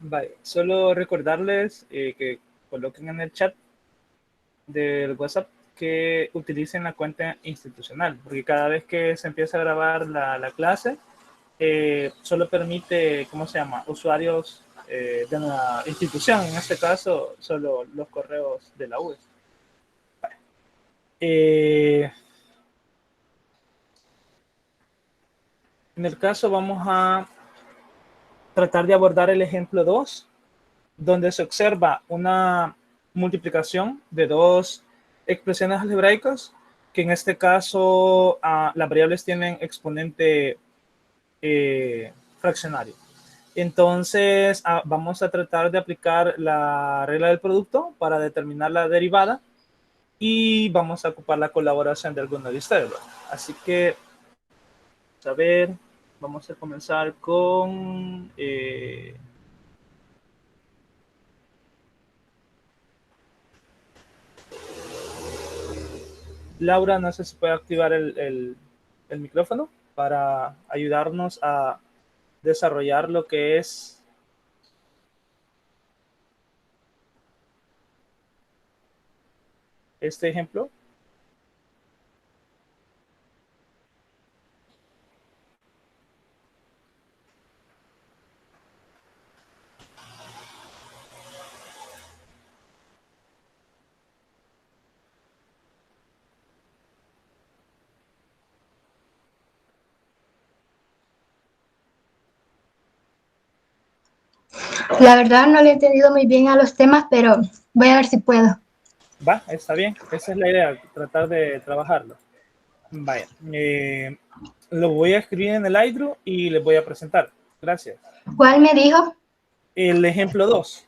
Vale, solo recordarles que coloquen en el chat del WhatsApp que utilicen la cuenta institucional, porque cada vez que se empieza a grabar la clase, solo permite, ¿cómo se llama?, usuarios de la institución, en este caso, solo los correos de la UES. En el caso vamos a tratar de abordar el ejemplo 2, donde se observa una multiplicación de dos expresiones algebraicas, que en este caso las variables tienen exponente fraccionario. Entonces vamos a tratar de aplicar la regla del producto para determinar la derivada y vamos a ocupar la colaboración de alguno de ustedes. Así que, a ver, vamos a comenzar con... Laura, no sé si puede activar el micrófono para ayudarnos a desarrollar lo que es este ejemplo. La verdad no le he entendido muy bien a los temas, pero voy a ver si puedo. Va, está bien. Esa es la idea, tratar de trabajarlo. Vaya. Lo voy a escribir en el iDraw y les voy a presentar. Gracias. ¿Cuál me dijo? El ejemplo 2.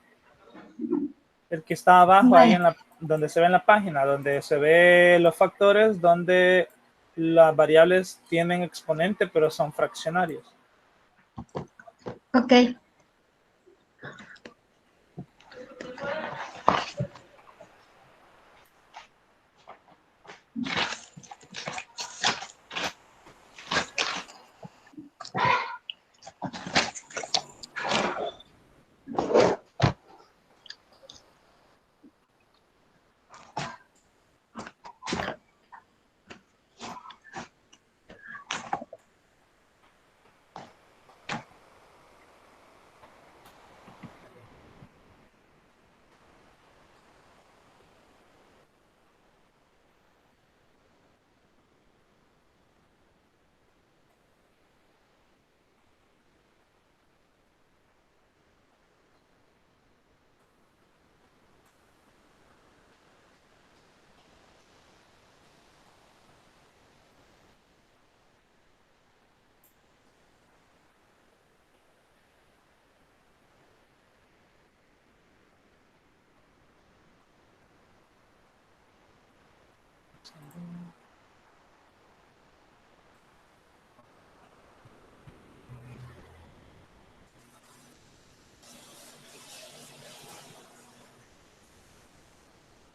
El que está abajo, ahí Vale. en donde se ve en la página, donde se ve los factores, donde las variables tienen exponente, pero son fraccionarios. Ok.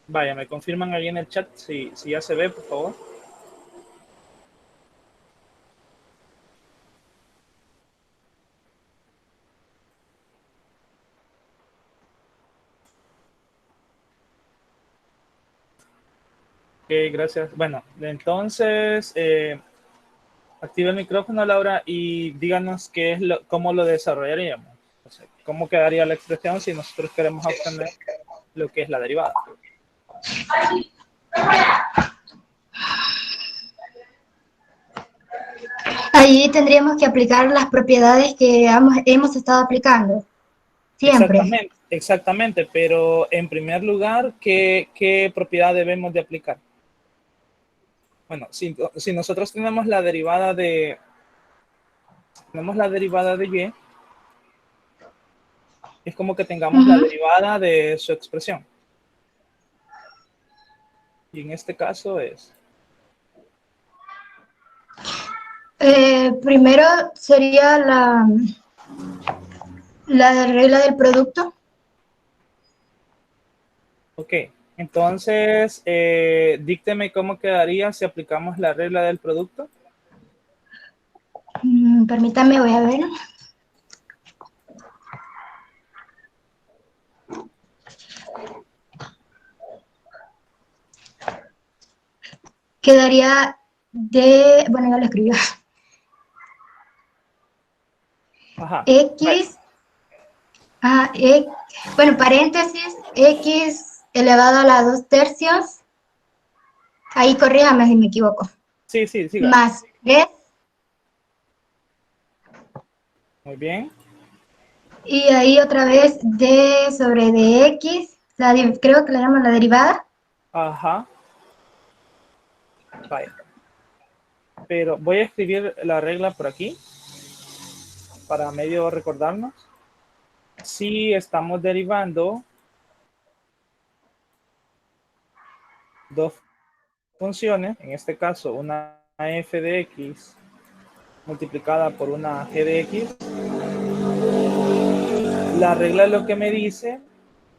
Vaya, me confirman ahí en el chat si ya se ve, por favor. Ok, gracias. Bueno, entonces, activa el micrófono, Laura, y díganos cómo lo desarrollaríamos. O sea, cómo quedaría la expresión si nosotros queremos obtener lo que es la derivada. Allí tendríamos que aplicar las propiedades que hemos estado aplicando. Siempre. Exactamente, pero en primer lugar, ¿qué propiedad debemos de aplicar? Bueno, si nosotros tenemos la derivada de y, es como que tengamos la derivada de su expresión. Y en este caso es... Primero sería la regla del producto. Ok, entonces, dícteme cómo quedaría si aplicamos la regla del producto. Permítame, voy a ver. quedaría de, bueno, ya lo escribió, Ajá. Vale. x, bueno, paréntesis, x elevado a la 2 tercios, ahí corríjame si me equivoco, Sí, sí, siga. más 3, Muy bien. y ahí otra vez d sobre dx, creo que le llaman la derivada. Ajá. Vale. Pero voy a escribir la regla por aquí para medio recordarnos. Si estamos derivando dos funciones, en este caso una f de x multiplicada por una g de x, la regla lo que me dice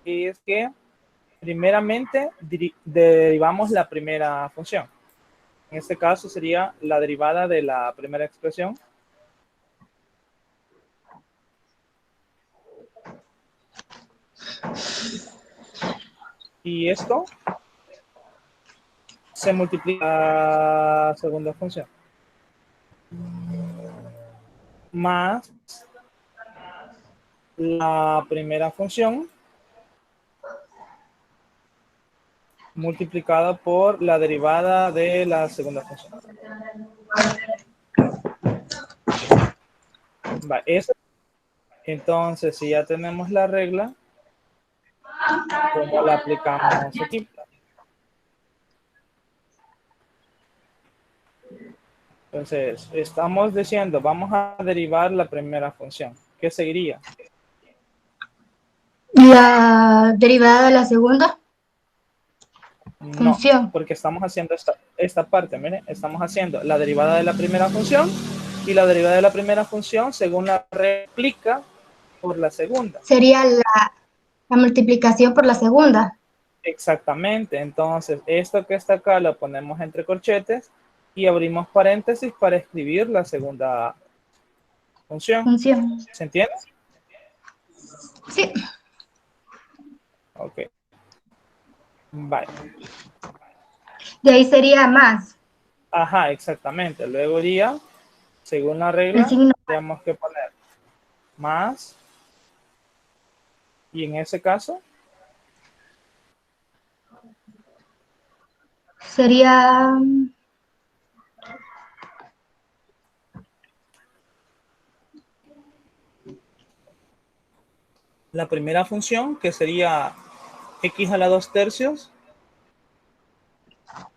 es que primeramente derivamos la primera función. En este caso sería la derivada de la primera expresión. Y esto se multiplica la segunda función. Más la primera función multiplicada por la derivada de la segunda función. Va, eso. Entonces, si ya tenemos la regla, ¿cómo la aplicamos aquí? Entonces, estamos diciendo, vamos a derivar la primera función. ¿Qué seguiría? La derivada de la segunda No, función porque estamos haciendo esta parte, miren, estamos haciendo la derivada de la primera función y la derivada de la primera función según la replica por la segunda. sería la multiplicación por la segunda Exactamente, entonces esto que está acá lo ponemos entre corchetes y abrimos paréntesis para escribir la segunda función. función. ¿Se entiende? Sí, Ok, vale. de ahí sería más. Ajá, exactamente. Luego iría, según la El regla, signo tenemos que poner más y en ese caso sería la primera función que sería x a la 2 tercios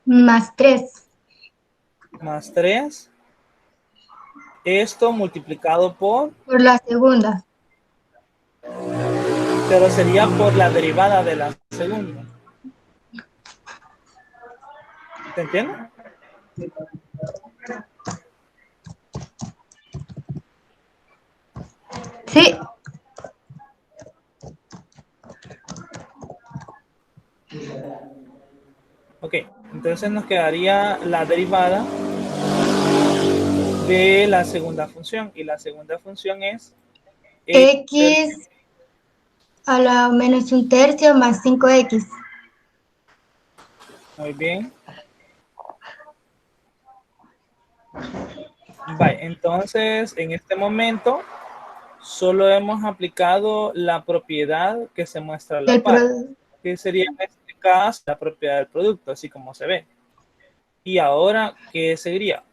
más 3 más 3. Esto multiplicado por, por la segunda. pero sería por la derivada de la segunda. ¿Se entiende? Sí, Ok, entonces nos quedaría la derivada de la segunda función y la segunda función es x tercio. x a la menos un tercio más 5x. Muy bien. Vale, entonces en este momento solo hemos aplicado la propiedad que se muestra a la Del par, pro- que sería en este caso la propiedad del producto, así como se ve. Y ahora, ¿qué seguiría?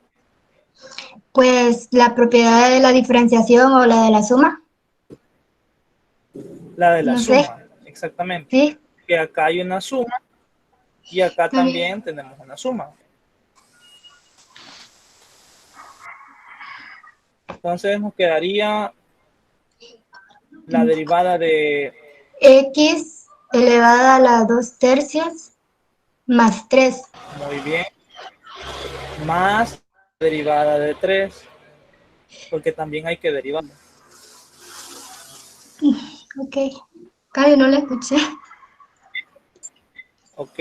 pues la propiedad de la diferenciación o la de la suma, La de la no sé, suma, exactamente. sí, Que acá hay una suma y acá está bien. también tenemos una suma. Entonces nos quedaría la derivada de, X elevada a la 2 tercios más 3. muy bien, más derivada de 3 porque también hay que derivar. Ok, casi no la escuché. Ok,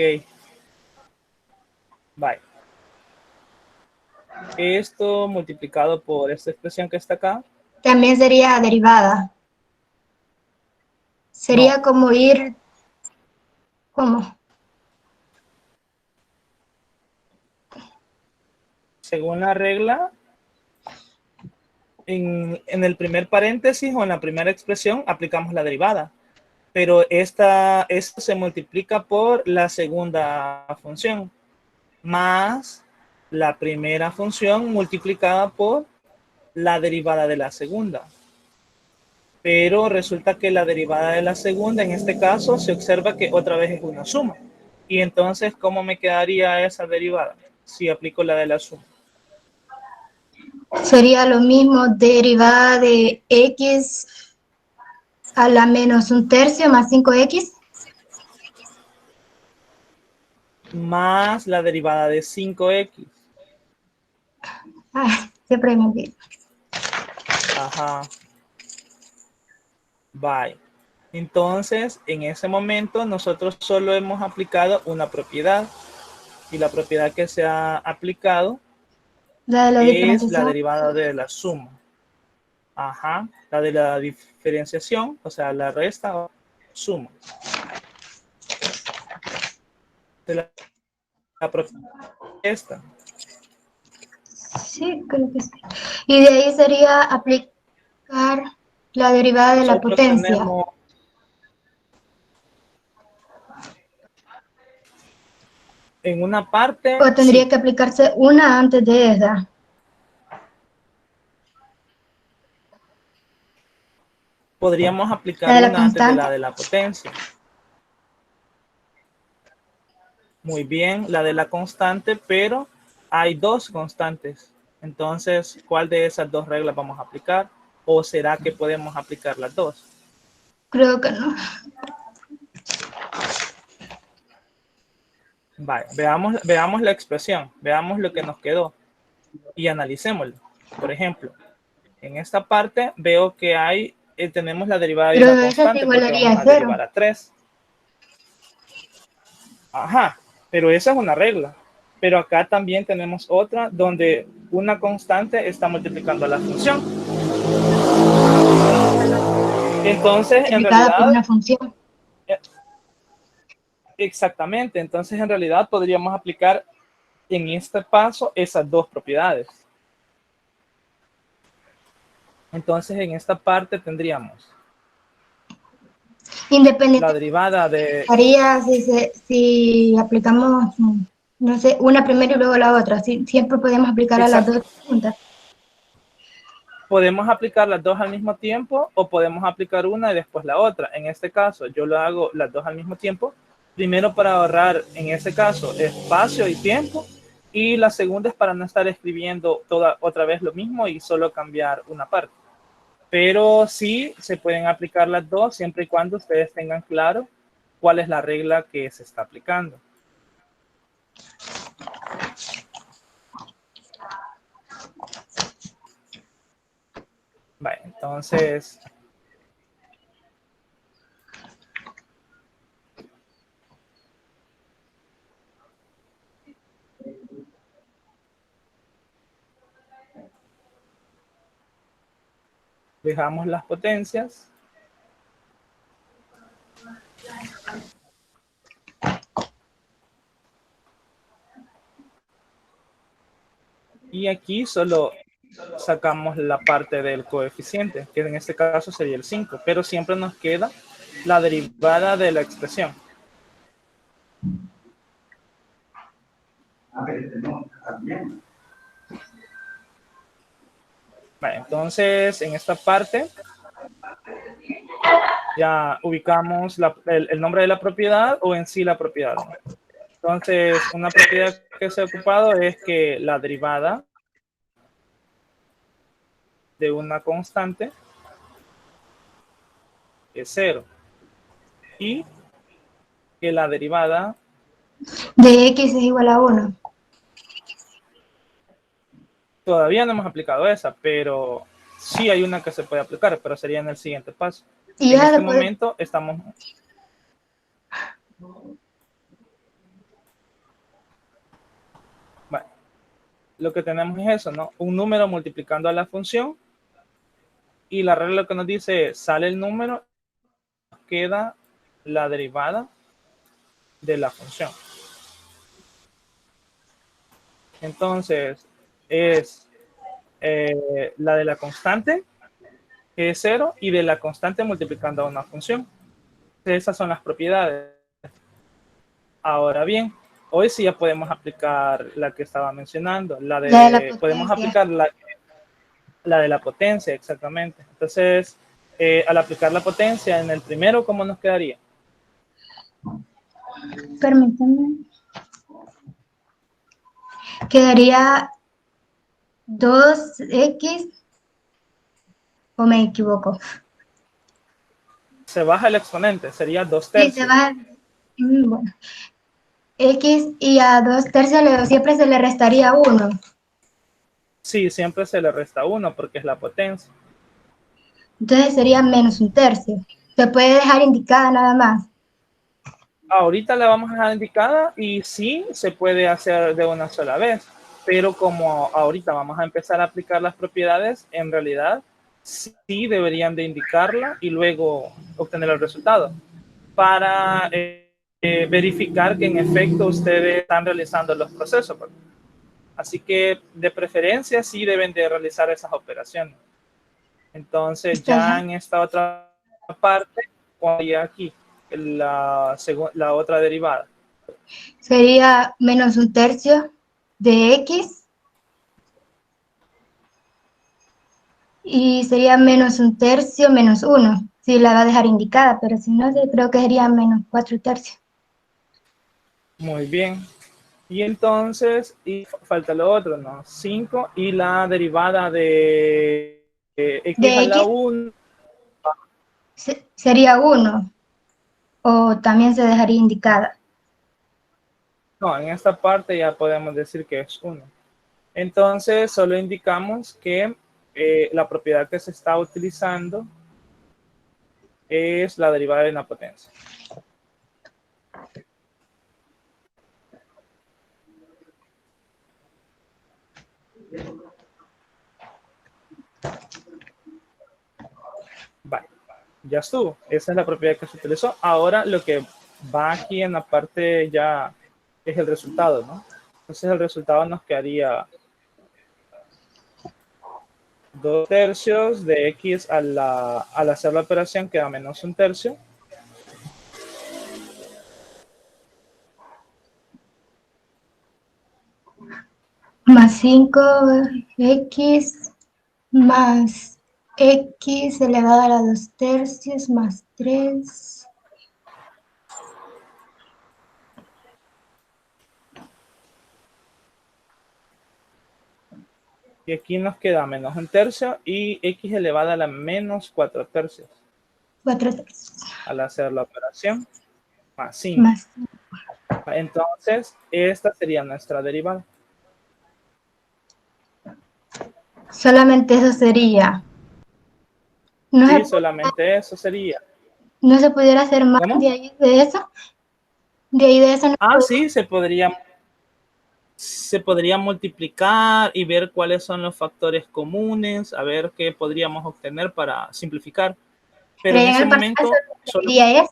bye. Esto multiplicado por esta expresión que está acá. También sería derivada. No, Sería como ir, ¿cómo? según la regla, en el primer paréntesis o en la primera expresión aplicamos la derivada, pero esto se multiplica por la segunda función más la primera función multiplicada por la derivada de la segunda. Pero resulta que la derivada de la segunda, en este caso, se observa que otra vez es una suma. Y entonces, ¿cómo me quedaría esa derivada si aplico la de la suma? Sería lo mismo derivada de x a la menos un tercio más 5x. Más la derivada de 5x. Siempre me olvido. Ajá. Bye. Entonces, en ese momento, nosotros solo hemos aplicado una propiedad. Y la propiedad que se ha aplicado La de la es la diferenciación. derivada de la suma. Ajá. La de la diferenciación, o sea, la resta o suma. De la propiedad esta. Sí, creo que sí. Y de ahí sería aplicar la derivada de la Nosotros potencia. tenemos en una parte, O tendría sí, que aplicarse una antes de esa. podríamos La aplicar de la una antes constante. de la potencia. Muy bien, la de la constante, pero hay dos constantes. Entonces, ¿cuál de esas dos reglas vamos a aplicar? ¿O será que podemos aplicar las dos? Creo que no. Vale, veamos la expresión, veamos lo que nos quedó y analicémoslo. Por ejemplo, en esta parte veo que tenemos la derivada de Pero una esa se constante porque igualaría vamos a a cero. derivar a 3. Ajá, pero esa es una regla. Pero acá también tenemos otra donde una constante está multiplicando a la función. Entonces, en Multiplicada por realidad, una función. eh, exactamente, entonces en realidad podríamos aplicar en este paso esas dos propiedades. Entonces, en esta parte tendríamos la Independiente derivada de... haría si aplicamos, no sé, una primero y luego la otra. Siempre podemos aplicar a las Exact, dos juntas. podemos aplicar las dos al mismo tiempo o podemos aplicar una y después la otra. En este caso, yo lo hago las dos al mismo tiempo. Primero para ahorrar, en este caso, espacio y tiempo. Y la segunda es para no estar escribiendo otra vez lo mismo y solo cambiar una parte. Pero sí se pueden aplicar las dos siempre y cuando ustedes tengan claro cuál es la regla que se está aplicando. Vale, entonces, dejamos las potencias. Y aquí solo sacamos la parte del coeficiente, que en este caso sería el 5, pero siempre nos queda la derivada de la expresión. Vale, entonces, en esta parte ya ubicamos el nombre de la propiedad o en sí la propiedad, ¿no? Entonces, una propiedad que se ha ocupado es que la derivada de una constante es 0 y que la derivada De x es igual a 1. todavía no hemos aplicado esa, pero sí hay una que se puede aplicar, pero sería en el siguiente paso. Y En ya este después, momento estamos... Bueno, lo que tenemos es eso, ¿no? Un número multiplicando a la función y la regla lo que nos dice es, sale el número, queda la derivada de la función. Entonces, es la de la constante, que es 0, y de la constante multiplicando a una función. Esas son las propiedades. Ahora bien, hoy sí ya podemos aplicar la que estaba mencionando, La de la podemos potencia. aplicar la de la potencia, exactamente. Entonces, al aplicar la potencia en el primero, ¿cómo nos quedaría? Permítame. Quedaría 2x, o me equivoco. Se baja el exponente, sería 2 Sí, se tercios. va. Bueno. X y a 2 tercios siempre se le restaría 1. Sí, siempre se le resta 1 porque es la potencia. Entonces sería menos 1 tercio. Se puede dejar indicada nada más. Ahorita la vamos a dejar indicada y sí se puede hacer de una sola vez, pero como ahorita vamos a empezar a aplicar las propiedades, en realidad sí deberían de indicarla y luego obtener el resultado para verificar que en efecto ustedes están realizando los procesos. Así que de preferencia sí deben de realizar esas operaciones. Entonces Está ya bien. en esta otra parte, cuando aquí la otra derivada. Sería menos 1 tercio de X y sería menos 1 tercio menos 1. Si la va a dejar indicada, pero si no, creo que sería menos 4 tercios. Muy bien. Y entonces, y falta lo otro, ¿no? 5 y la derivada de x a De la X 1. sería 1 o también se dejaría indicada. No, en esta parte ya podemos decir que es 1. Entonces, solo indicamos que la propiedad que se está utilizando es la derivada de una potencia. Vale, ya estuvo. Esa es la propiedad que se utilizó. Ahora lo que va aquí en la parte ya es el resultado, ¿no? Entonces el resultado nos quedaría 2 tercios de x al hacer la operación queda menos 1 tercio. Más 5x más x elevado a la 2 tercios más 3. Y aquí nos queda menos 1 tercio y x elevada a la menos 4 tercios 4 tercios al hacer la operación más 5. más. Entonces, esta sería nuestra derivada. Solamente eso sería. No se, Sí, solamente eso sería. no se pudiera hacer más ¿Cómo? de ahí de eso. De ahí de eso no Ah, se sí, se podría multiplicar y ver cuáles son los factores comunes, a ver qué podríamos obtener para simplificar. Pero pero en ya en ese el parcial momento, solo se solo, vería eso,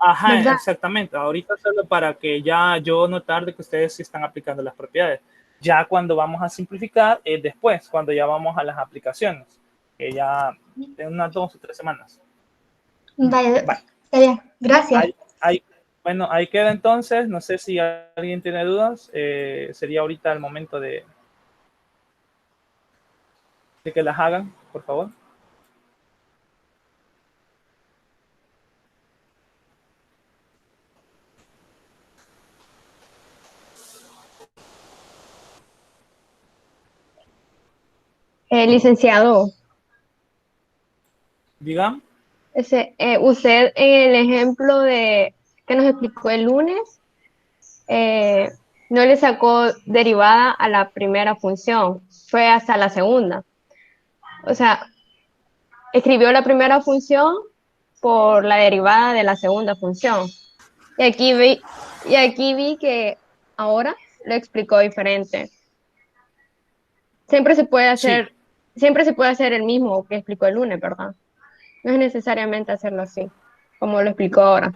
ajá, ¿verdad? exactamente. Ahorita solo para que ya yo notar de que ustedes sí están aplicando las propiedades. Ya cuando vamos a simplificar es después, cuando ya vamos a las aplicaciones, que ya en unas 2 o 3 semanas. Vale, Vale. está bien. Gracias. Bueno, ahí queda entonces. No sé si alguien tiene dudas. Sería ahorita el momento de que las hagan, por favor. Licenciado, Digan. usted en el ejemplo que nos explicó el lunes, eh, no le sacó derivada a la primera función, fue hasta la segunda. O sea, escribió la primera función por la derivada de la segunda función. Y aquí vi que ahora lo explicó diferente. Siempre se puede Sí, hacer, siempre se puede hacer el mismo que explicó el lunes, ¿verdad? No es necesariamente hacerlo así, como lo explicó ahora.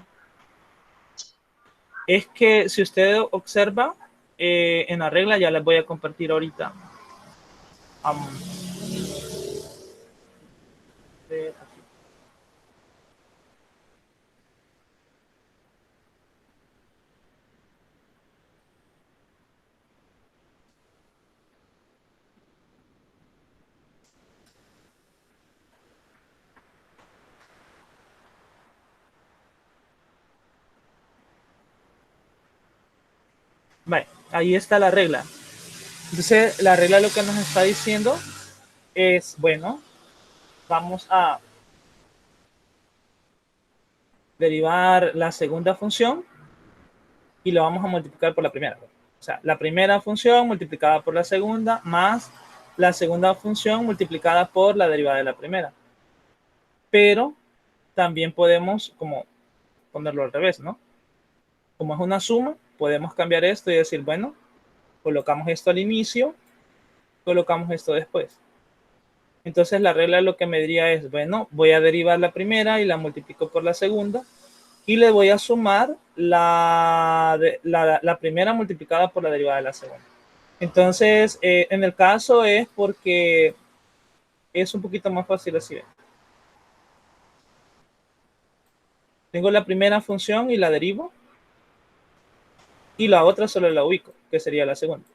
es que si usted observa, en la regla ya les voy a compartir ahorita. Aquí. Vale, ahí está la regla. Entonces, la regla lo que nos está diciendo es, bueno, vamos a derivar la segunda función y lo vamos a multiplicar por la primera. O sea, la primera función multiplicada por la segunda más la segunda función multiplicada por la derivada de la primera. Pero también podemos como ponerlo al revés, ¿no? Como es una suma, podemos cambiar esto y decir, bueno, colocamos esto al inicio, colocamos esto después. Entonces la regla lo que me diría es, bueno, voy a derivar la primera y la multiplico por la segunda y le voy a sumar la primera multiplicada por la derivada de la segunda. Entonces, en el caso es porque es un poquito más fácil así. Tengo la primera función y la derivo y la otra solo la ubico, que sería la segunda.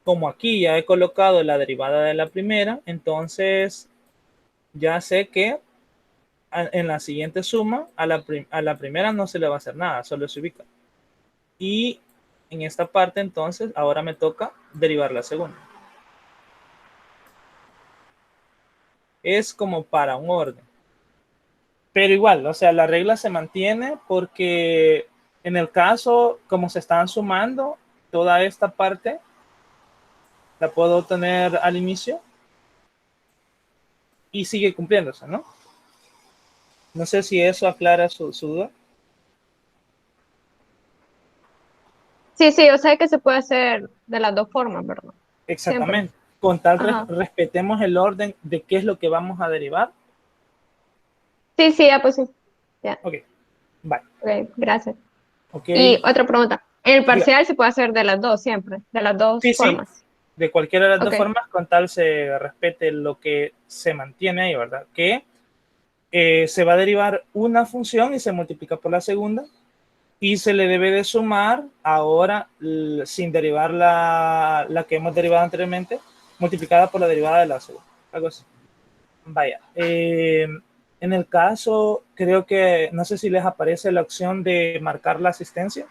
Como aquí ya he colocado la derivada de la primera, entonces ya sé que en la siguiente suma a la primera no se le va a hacer nada, solo se ubica. Y en esta parte entonces ahora me toca derivar la segunda. Es como para un orden. Pero igual, o sea, la regla se mantiene porque en el caso, como se están sumando, toda esta parte la puedo tener al inicio y sigue cumpliéndose, ¿no? No sé si eso aclara su duda. Sí, sí, o sea que se puede hacer de las dos formas, ¿verdad? Siempre. Exactamente. Con tal Ajá. respetemos el orden de qué es lo que vamos a derivar. Sí, sí, ya pues sí. Ya, Ok, vale. ok, gracias. Ok, Y otra pregunta. En el diga. parcial se puede hacer de las dos siempre, de las dos Sí, sí, formas. de cualquiera de las Ok, dos formas, con tal se respete lo que se mantiene ahí, ¿verdad? Que se va a derivar una función y se multiplica por la segunda y se le debe de sumar ahora sin derivar la que hemos derivado anteriormente, multiplicada por la derivada de la segunda. Algo así. Vaya. En el caso, creo que, no sé si les aparece la opción de marcar la asistencia.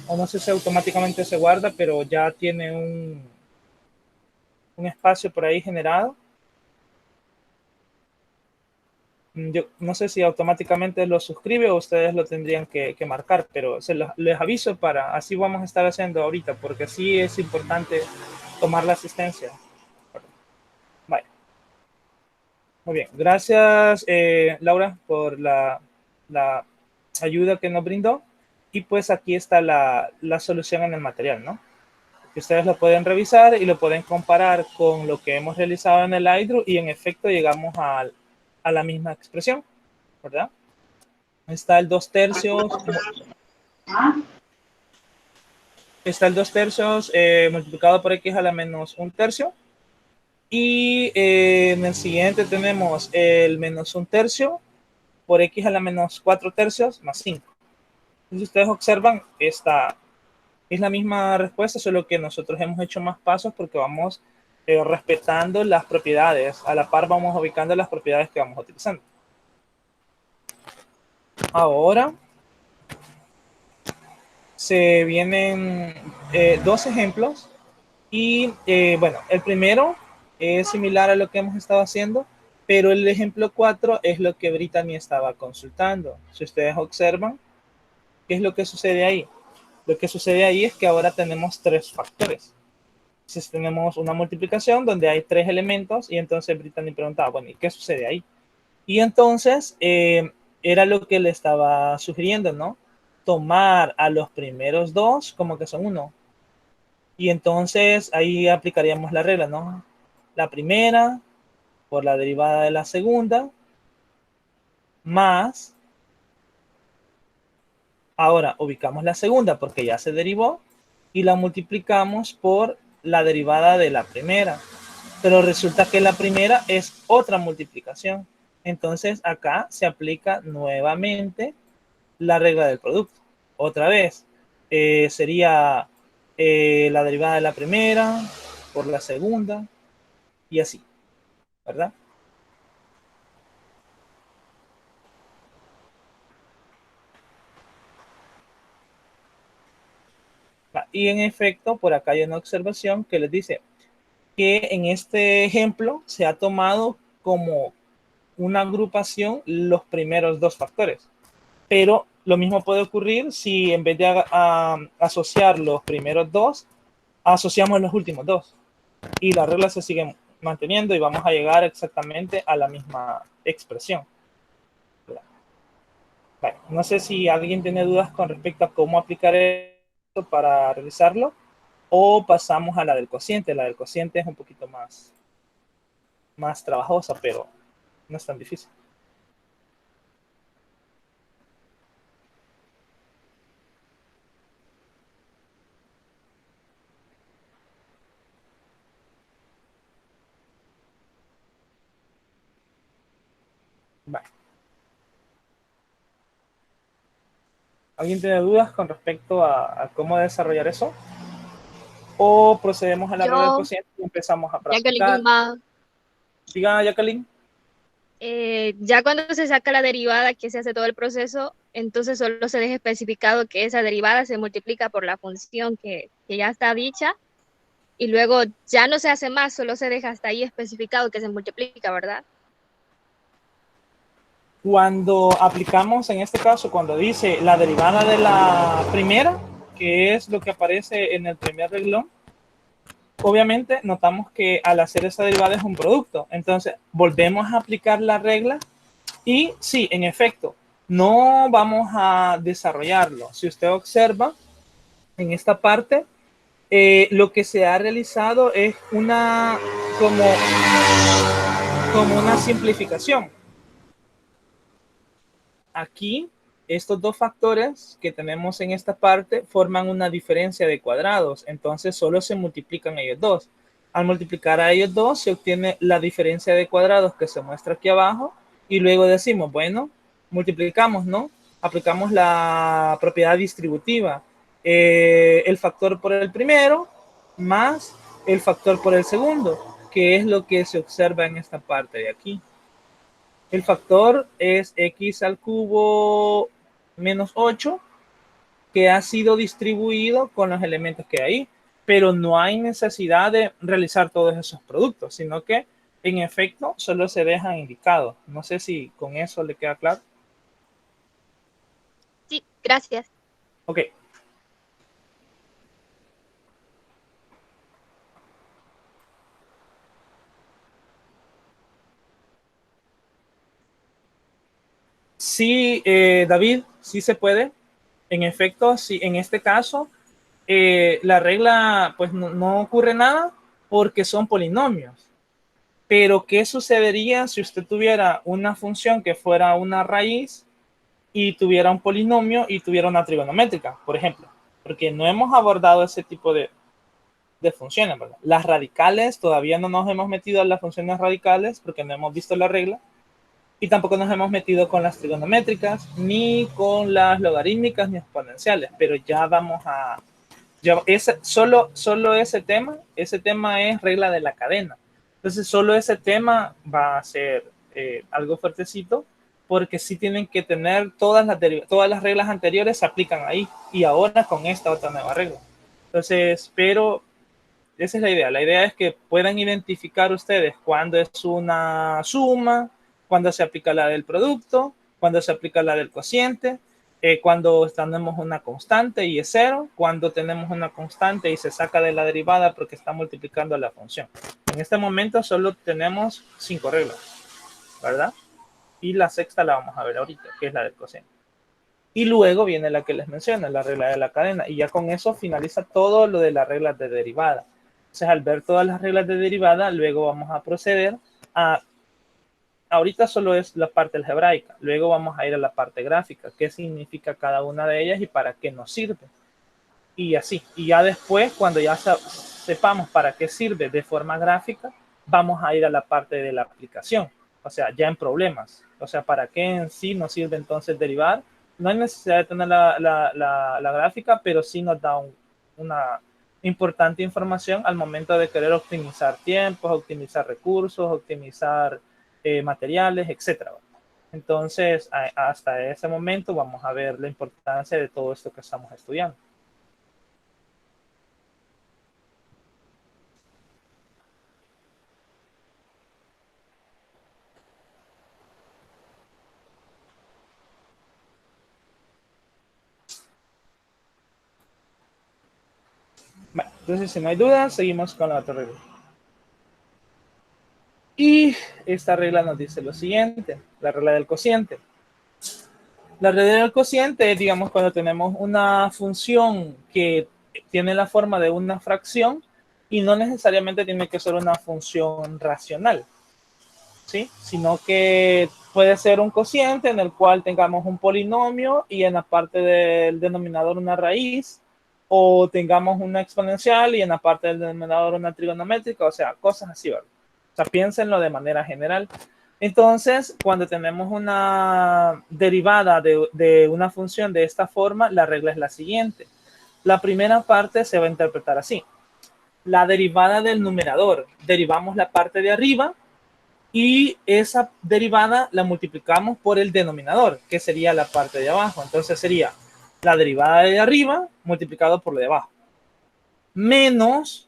O no sé si automáticamente se guarda, pero ya tiene un espacio por ahí generado. Yo no sé si automáticamente lo suscribe o ustedes lo tendrían que marcar, pero les aviso para, así vamos a estar haciendo ahorita, porque sí es importante tomar la asistencia. Vale. Muy bien, gracias Laura por la ayuda que nos brindó. Y pues aquí está la solución en el material, ¿no? Que ustedes lo pueden revisar y lo pueden comparar con lo que hemos realizado en el iDrew y en efecto llegamos a la misma expresión, ¿verdad? Está el 2/3. Está el 2/3 multiplicado por x a la menos 1/3. Y en el siguiente tenemos el menos 1/3 por x a la menos 4/3 más 5. Entonces ustedes observan, esta es la misma respuesta, solo que nosotros hemos hecho más pasos porque vamos respetando las propiedades. A la par vamos ubicando las propiedades que vamos utilizando. Ahora se vienen dos ejemplos y bueno, el primero es similar a lo que hemos estado haciendo, pero el ejemplo 4 es lo que Brittany estaba consultando. Si ustedes observan, ¿qué es lo que sucede ahí? Lo que sucede ahí es que ahora tenemos tres factores. Entonces tenemos una multiplicación donde hay tres elementos y entonces Brittany preguntaba, bueno, ¿y qué sucede ahí? Y entonces era lo que le estaba sugiriendo, ¿no? Tomar a los primeros dos como que son uno. Y entonces ahí aplicaríamos la regla, ¿no? La primera por la derivada de la segunda más Ahora ubicamos la segunda porque ya se derivó y la multiplicamos por la derivada de la primera. Pero resulta que la primera es otra multiplicación. Entonces acá se aplica nuevamente la regla del producto. Otra vez, sería la derivada de la primera por la segunda y así, ¿verdad? Y en efecto, por acá hay una observación que les dice que en este ejemplo se ha tomado como una agrupación los primeros dos factores. Pero lo mismo puede ocurrir si en vez de asociar los primeros dos, asociamos los últimos dos. Y la regla se sigue manteniendo y vamos a llegar exactamente a la misma expresión. Vale. No sé si alguien tiene dudas con respecto a cómo aplicar esto para realizarlo o pasamos a la del cociente. La del cociente es un poquito más trabajosa, pero no es tan difícil. Vale. ¿Alguien tiene dudas con respecto a cómo desarrollar eso? ¿O procedemos a la regla del Yo, cociente y empezamos a Jacqueline practicar? Guzmán, Diga, Jacqueline. ya cuando se saca la derivada, que se hace todo el proceso, entonces solo se deja especificado que esa derivada se multiplica por la función que ya está dicha y luego ya no se hace más, solo se deja hasta ahí especificado que se multiplica, ¿verdad? Cuando aplicamos, en este caso, cuando dice la derivada de la primera, que es lo que aparece en el primer renglón, obviamente notamos que al hacer esa derivada es un producto. Entonces, volvemos a aplicar la regla y sí, en efecto, no vamos a desarrollarlo. Si usted observa en esta parte, lo que se ha realizado es una como una simplificación. Aquí, estos dos factores que tenemos en esta parte forman una diferencia de cuadrados, entonces solo se multiplican ellos dos. Al multiplicar a ellos dos se obtiene la diferencia de cuadrados que se muestra aquí abajo y luego decimos, bueno, multiplicamos, ¿no? Aplicamos la propiedad distributiva, el factor por el primero más el factor por el segundo, que es lo que se observa en esta parte de aquí. El factor es x al cubo menos 8, que ha sido distribuido con los elementos que hay ahí, pero no hay necesidad de realizar todos esos productos, sino que en efecto solo se dejan indicados. No sé si con eso le queda claro. Sí, gracias. Ok. Sí, David, sí se puede. En efecto, sí, en este caso, la regla, pues no ocurre nada porque son polinomios. Pero, ¿qué sucedería si usted tuviera una función que fuera una raíz y tuviera un polinomio y tuviera una trigonométrica, por ejemplo? Porque no hemos abordado ese tipo de funciones, ¿verdad? Las radicales, todavía no nos hemos metido a las funciones radicales porque no hemos visto la regla. Y tampoco nos hemos metido con las trigonométricas, ni con las logarítmicas, ni exponenciales. Pero ya vamos a... solo ese tema es regla de la cadena. Entonces, solo ese tema va a ser algo fuertecito, porque sí tienen que tener todas las reglas anteriores se aplican ahí, y ahora con esta otra nueva regla. Entonces, pero esa es la idea. La idea es que puedan identificar ustedes cuándo es una suma, cuándo se aplica la del producto, cuándo se aplica la del cociente, cuando tenemos una constante y es cero, cuando tenemos una constante y se saca de la derivada porque está multiplicando la función. En este momento solo tenemos 5 reglas, ¿verdad? Y la sexta la vamos a ver ahorita, que es la del cociente. Y luego viene la que les menciono, la regla de la cadena. Y ya con eso finaliza todo lo de las reglas de derivada. Entonces, al ver todas las reglas de derivada, luego vamos a proceder a ahorita solo es la parte algebraica, luego vamos a ir a la parte gráfica, qué significa cada una de ellas y para qué nos sirve. Y así, y ya después, cuando ya sepamos para qué sirve de forma gráfica, vamos a ir a la parte de la aplicación, o sea, ya en problemas, o sea, para qué en sí nos sirve entonces derivar. No hay necesidad de tener la gráfica, pero sí nos da una importante información al momento de querer optimizar tiempos, optimizar recursos, optimizar materiales, etcétera. Entonces, hasta ese momento vamos a ver la importancia de todo esto que estamos estudiando. Bueno, entonces, si no hay dudas, seguimos con la otra regla. Y esta regla nos dice lo siguiente, la regla del cociente. La regla del cociente es, digamos, cuando tenemos una función que tiene la forma de una fracción y no necesariamente tiene que ser una función racional, ¿sí? Sino que puede ser un cociente en el cual tengamos un polinomio y en la parte del denominador una raíz, o tengamos una exponencial y en la parte del denominador una trigonométrica, o sea, cosas así, ¿verdad? O sea, piénsenlo de manera general. Entonces, cuando tenemos una derivada de una función de esta forma, la regla es la siguiente. La primera parte se va a interpretar así. La derivada del numerador, derivamos la parte de arriba y esa derivada la multiplicamos por el denominador, que sería la parte de abajo. Entonces sería la derivada de arriba multiplicado por lo de abajo. Menos,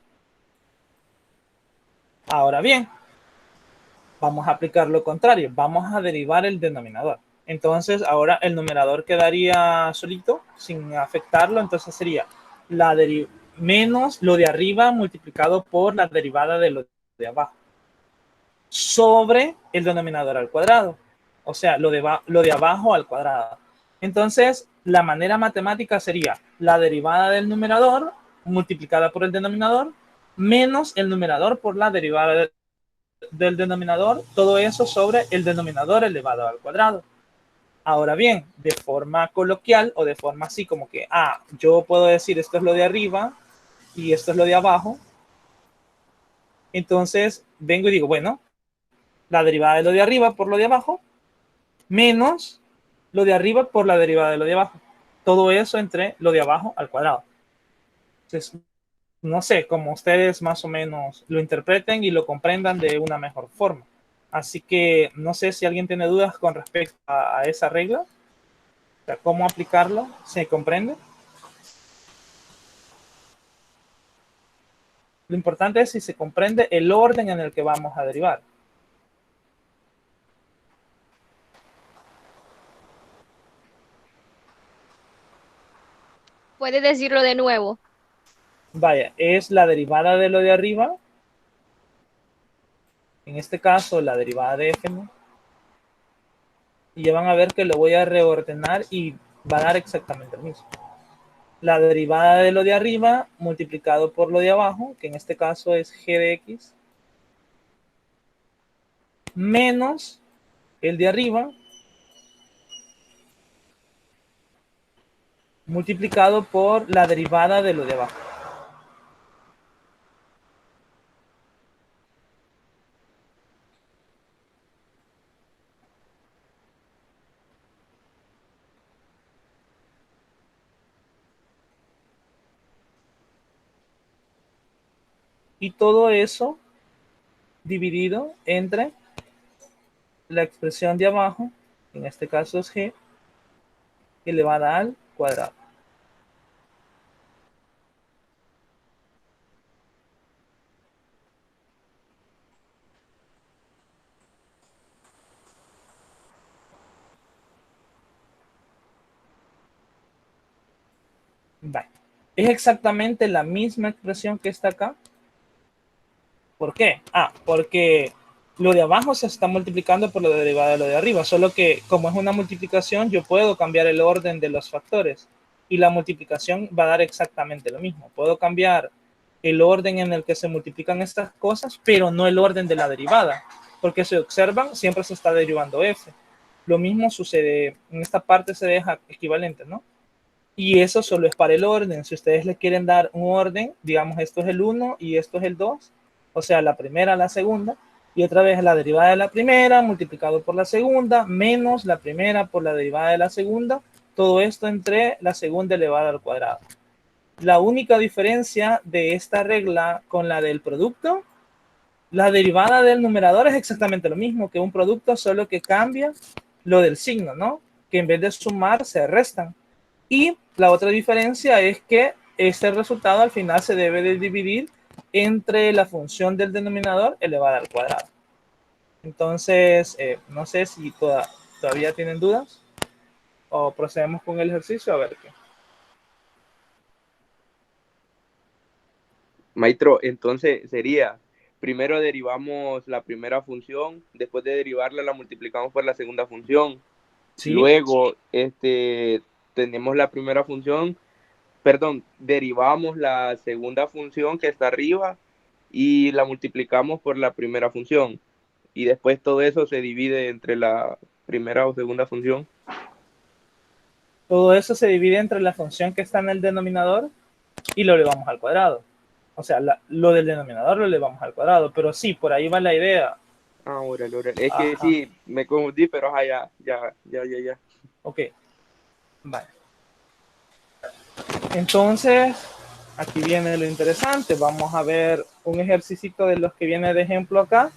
ahora bien, vamos a aplicar lo contrario, vamos a derivar el denominador. Entonces ahora el numerador quedaría solito, sin afectarlo, entonces sería menos lo de arriba multiplicado por la derivada de lo de abajo, sobre el denominador al cuadrado, o sea, lo de abajo al cuadrado. Entonces, la manera matemática sería la derivada del numerador multiplicada por el denominador, menos el numerador por la derivada del denominador, todo eso sobre el denominador elevado al cuadrado. Ahora bien, de forma coloquial o de forma así como que, yo puedo decir esto es lo de arriba y esto es lo de abajo. Entonces, vengo y digo, bueno, la derivada de lo de arriba por lo de abajo, menos lo de arriba por la derivada de lo de abajo. Todo eso entre lo de abajo al cuadrado. Entonces, no sé, como ustedes más o menos lo interpreten y lo comprendan de una mejor forma. Así que no sé si alguien tiene dudas con respecto a esa regla. O sea, cómo aplicarlo, ¿se comprende? Lo importante es si se comprende el orden en el que vamos a derivar. ¿Puedes decirlo de nuevo? Vaya, es la derivada de lo de arriba. En este caso, la derivada de f, ¿no? Y ya van a ver que lo voy a reordenar y va a dar exactamente lo mismo. La derivada de lo de arriba multiplicado por lo de abajo, que en este caso es g de x, menos el de arriba multiplicado por la derivada de lo de abajo. Y todo eso dividido entre la expresión de abajo, en este caso es g, elevada al cuadrado. Vale. Es exactamente la misma expresión que está acá. ¿Por qué? Porque lo de abajo se está multiplicando por lo de derivada de lo de arriba, solo que como es una multiplicación, yo puedo cambiar el orden de los factores y la multiplicación va a dar exactamente lo mismo. Puedo cambiar el orden en el que se multiplican estas cosas, pero no el orden de la derivada. porque si observan, siempre se está derivando f. Lo mismo sucede, en esta parte se deja equivalente, ¿no? Y eso solo es para el orden. Si ustedes le quieren dar un orden, digamos, esto es el 1 y esto es el 2, o sea, la primera, la segunda, y otra vez la derivada de la primera multiplicado por la segunda, menos la primera por la derivada de la segunda, todo esto entre la segunda elevada al cuadrado. La única diferencia de esta regla con la del producto, la derivada del numerador es exactamente lo mismo que un producto, solo que cambia lo del signo, ¿no? Que en vez de sumar, se restan. Y la otra diferencia es que este resultado al final se debe de dividir entre la función del denominador elevada al cuadrado. Entonces, no sé si todavía tienen dudas o procedemos con el ejercicio a ver qué. Maestro, entonces sería, primero derivamos la primera función, después de derivarla la multiplicamos por la segunda función, ¿Sí? luego tenemos la primera función, perdón, derivamos la segunda función que está arriba y la multiplicamos por la primera función, y después todo eso se divide entre la primera o segunda función. Todo eso se divide entre la función que está en el denominador y lo elevamos al cuadrado. O sea, lo del denominador lo elevamos al cuadrado, pero sí, por ahí va la idea. Ah, órale, órale. Es Ajá. que sí, me confundí, pero ajá, ya. Ok, vale. Entonces, aquí viene lo interesante. Vamos a ver un ejercicio de los que viene de ejemplo acá.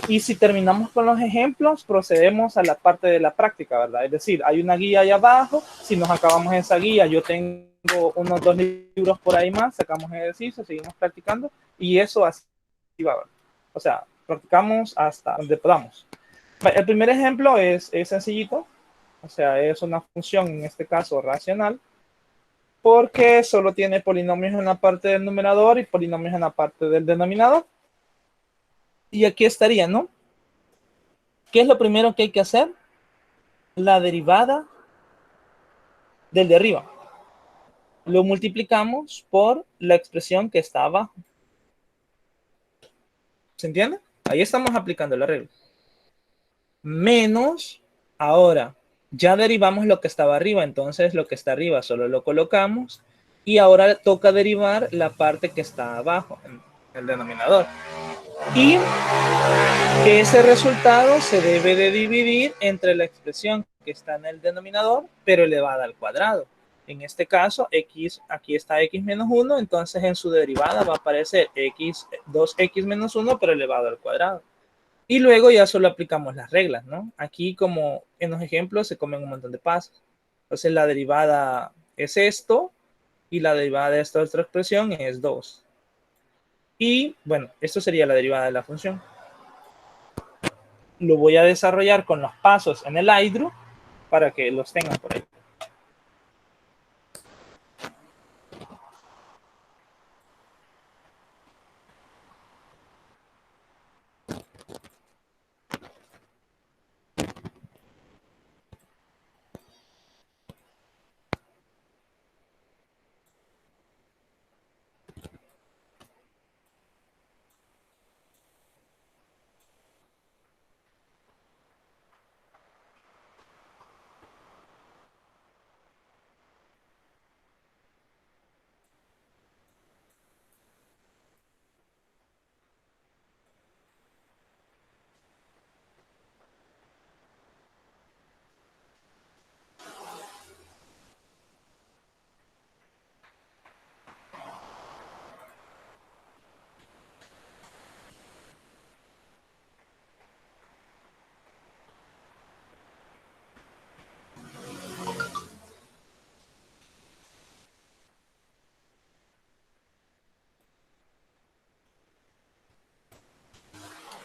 Y si terminamos con los ejemplos, procedemos a la parte de la práctica, ¿verdad? Es decir, hay una guía ahí abajo. Si nos acabamos esa guía, yo tengo unos 2 libros por ahí más, sacamos ejercicios, seguimos practicando. Y eso así va, ¿verdad? O sea, practicamos hasta donde podamos. El primer ejemplo es sencillito. O sea, es una función, en este caso, racional, porque solo tiene polinomios en la parte del numerador y polinomios en la parte del denominador. Y aquí estaría, ¿no? ¿Qué es lo primero que hay que hacer? La derivada del de arriba. Lo multiplicamos por la expresión que está abajo. ¿Se entiende? Ahí estamos aplicando la regla. Menos, ahora, ya derivamos lo que estaba arriba, entonces lo que está arriba solo lo colocamos y ahora toca derivar la parte que está abajo, en el denominador. Y ese resultado se debe de dividir entre la expresión que está en el denominador, pero elevada al cuadrado. En este caso, x, aquí está x menos 1, entonces en su derivada va a aparecer 2x menos 1, pero elevado al cuadrado. Y luego ya solo aplicamos las reglas, ¿no? Aquí, como en los ejemplos, se comen un montón de pasos. Entonces la derivada es esto, y la derivada de esta otra expresión es 2. Y bueno, esto sería la derivada de la función. Lo voy a desarrollar con los pasos en el iDrew para que los tengan por ahí.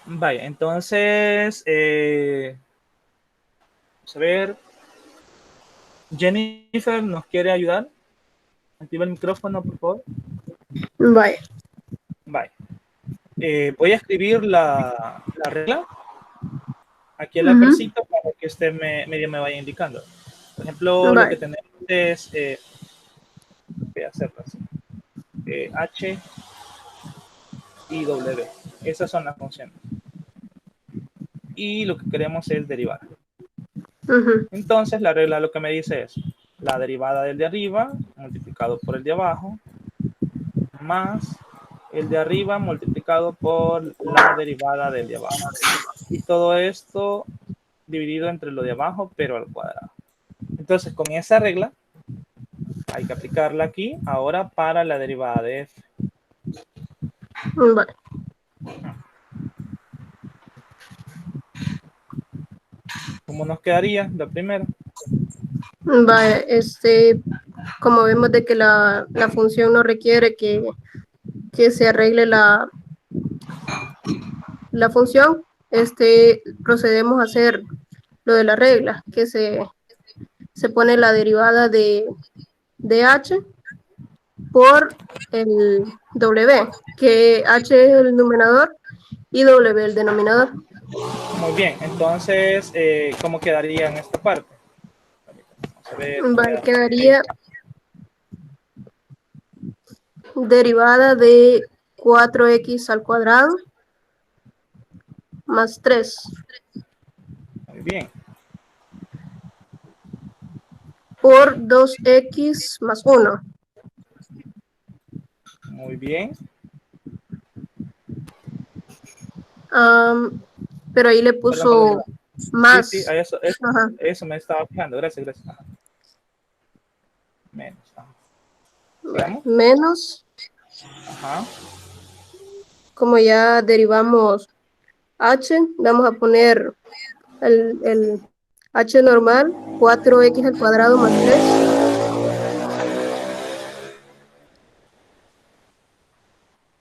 Vaya, entonces, vamos a ver. Jennifer nos quiere ayudar. Activa el micrófono, por favor. Vale. Vaya. Voy a escribir la regla aquí en la casita para que usted medio me vaya indicando. Por ejemplo, lo que tenemos es, voy a hacerlo así, H y W. Esas son las funciones. y lo que queremos es derivar. Ujú. Entonces la regla lo que me dice es la derivada del de arriba multiplicado por el de abajo más el de arriba multiplicado por la derivada del de abajo. Y todo esto dividido entre lo de abajo, pero al cuadrado. Entonces, con esa regla, hay que aplicarla aquí, ahora para la derivada de f. Vale. ¿Cómo nos quedaría la primera? Vale, como vemos de que la función no requiere que se arregle la función, procedemos a hacer lo de la regla, que se pone la derivada de h por el w, que h es el numerador y w el denominador. Muy bien, entonces, ¿cómo quedaría en esta parte? Vamos a ver, Vale, quedaría derivada de 4x al cuadrado más 3 Muy bien, por 2x más 1. muy bien. Pero ahí le Perdón, puso perdón. más. Sí, Ajá. eso me estaba fijando. Gracias. Ajá. Menos. Ajá. Sigamos. Menos, Ajá. como ya derivamos h, vamos a poner el h normal, 4x al cuadrado más 3.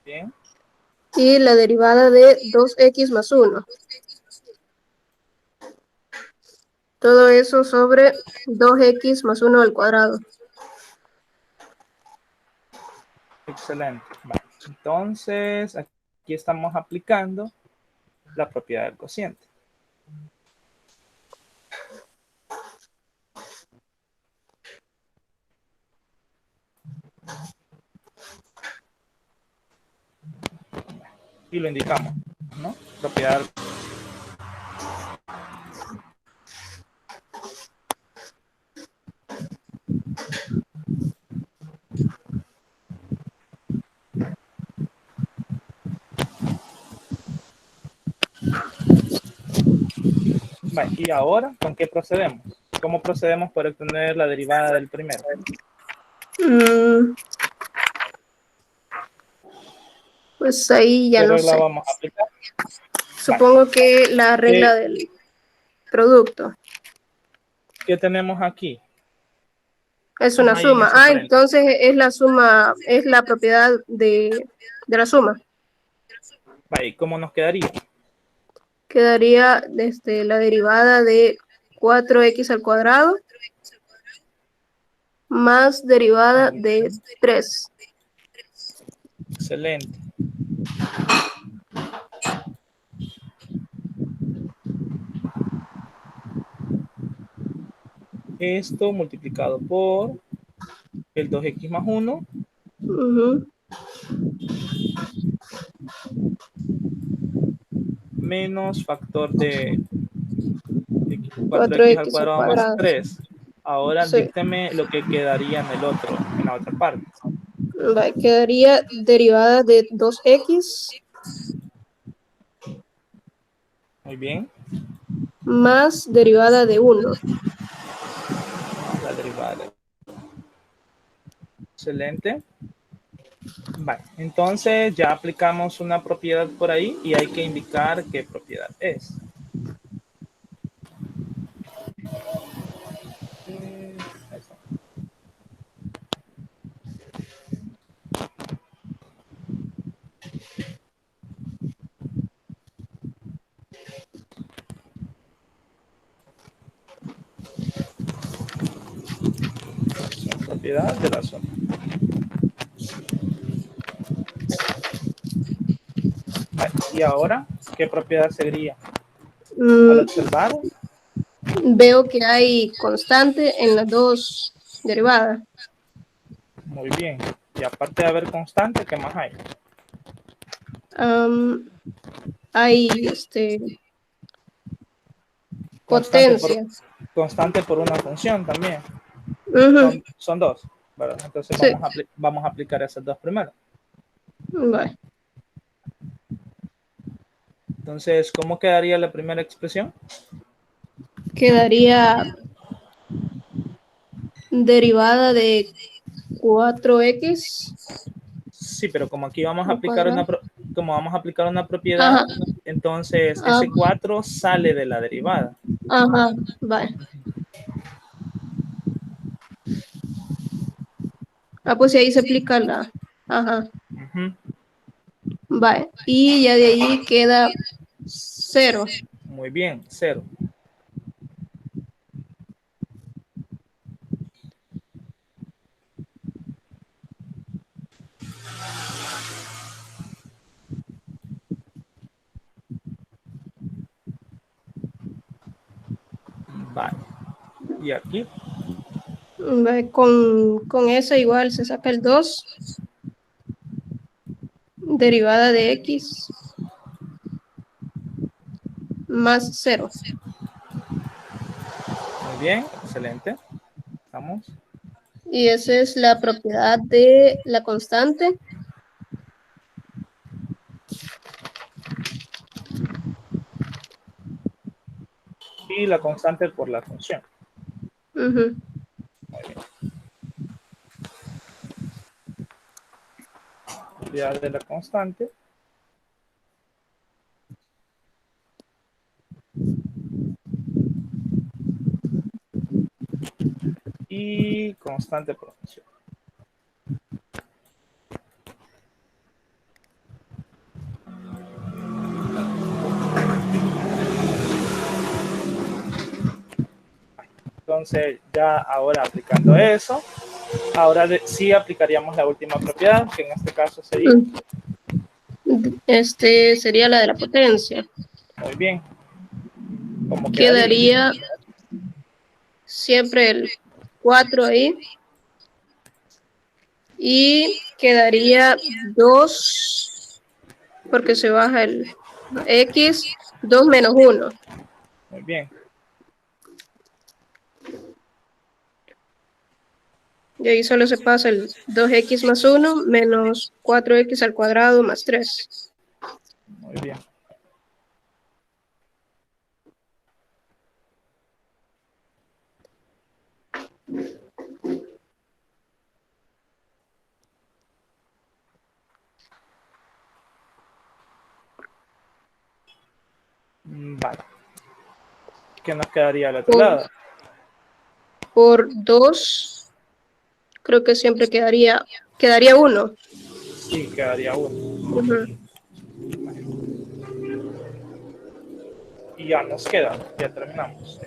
Bien. Y la derivada de 2x más 1. Todo eso sobre 2x más 1 al cuadrado. Excelente. Vale. Entonces, aquí estamos aplicando la propiedad del cociente. Y lo indicamos, ¿no? Propiedad del... Vale, y ahora, ¿con qué procedemos? ¿Cómo procedemos para obtener la derivada del primero? Pues ahí ya ¿Qué no regla sé. vamos a aplicar? Supongo que la regla del producto. ¿Qué tenemos aquí? Es una Ahí en suma. ese paréntesis. Entonces es la suma, es la propiedad de la suma. Vale, ¿cómo nos quedaría? Quedaría la derivada de 4x al cuadrado más derivada de 3. Excelente. Esto multiplicado por el 2x más 1 menos factor de 4x al 4x al cuadrado más cuadrado. 3. Ahora Sí. dícteme lo que quedaría en en la otra parte. Quedaría derivada de 2x Muy bien. más derivada de 1. La derivada. Excelente. Vale, entonces ya aplicamos una propiedad por ahí y hay que indicar qué propiedad es. Ahí está. Propiedad de la zona. Vale, y ahora, ¿qué propiedad sería? Al observar, Veo que hay constante en las dos derivadas. muy bien. Y aparte de haber constante, ¿qué más hay? Hay Potencia. Constante por una función también. Ujú. Son dos, ¿verdad? Entonces Sí. vamos a aplicar esas dos primero. Vale. Entonces, ¿cómo quedaría la primera expresión? Quedaría derivada de 4x Sí, pero como aquí vamos a al aplicar cuadrado. como vamos a aplicar una propiedad, Ajá. entonces Ah, ese 4 sale de la derivada. ajá. Vale. Ah, pues ahí se aplica la. Ajá. Ujú. Vale. Y ya de ahí queda 0. Muy bien, 0. Vale. Y aquí, Vale. Con esa igual se saca el 2. Derivada de x más 0. muy bien, excelente. Vamos. Y esa es la propiedad de la constante. Y la constante por la función. Ujú. Muy bien. Propiedad de la constante. Y constante por función. Entonces, ya ahora aplicando eso, ahora sí aplicaríamos la última propiedad, que en este caso sería, Este sería la de la potencia. muy bien, ¿cómo quedaría? Quedaría siempre el 4 ahí. Y quedaría 2, porque se baja el x, 2 menos 1. Muy bien, Y ahí solo se pasa el 2x más 1 menos 4x al cuadrado más 3. muy bien. Vale. ¿Qué nos quedaría al otro lado? Por 2, creo que siempre quedaría 1. Sí, quedaría 1. Ujú. Y ya nos queda, ya terminamos.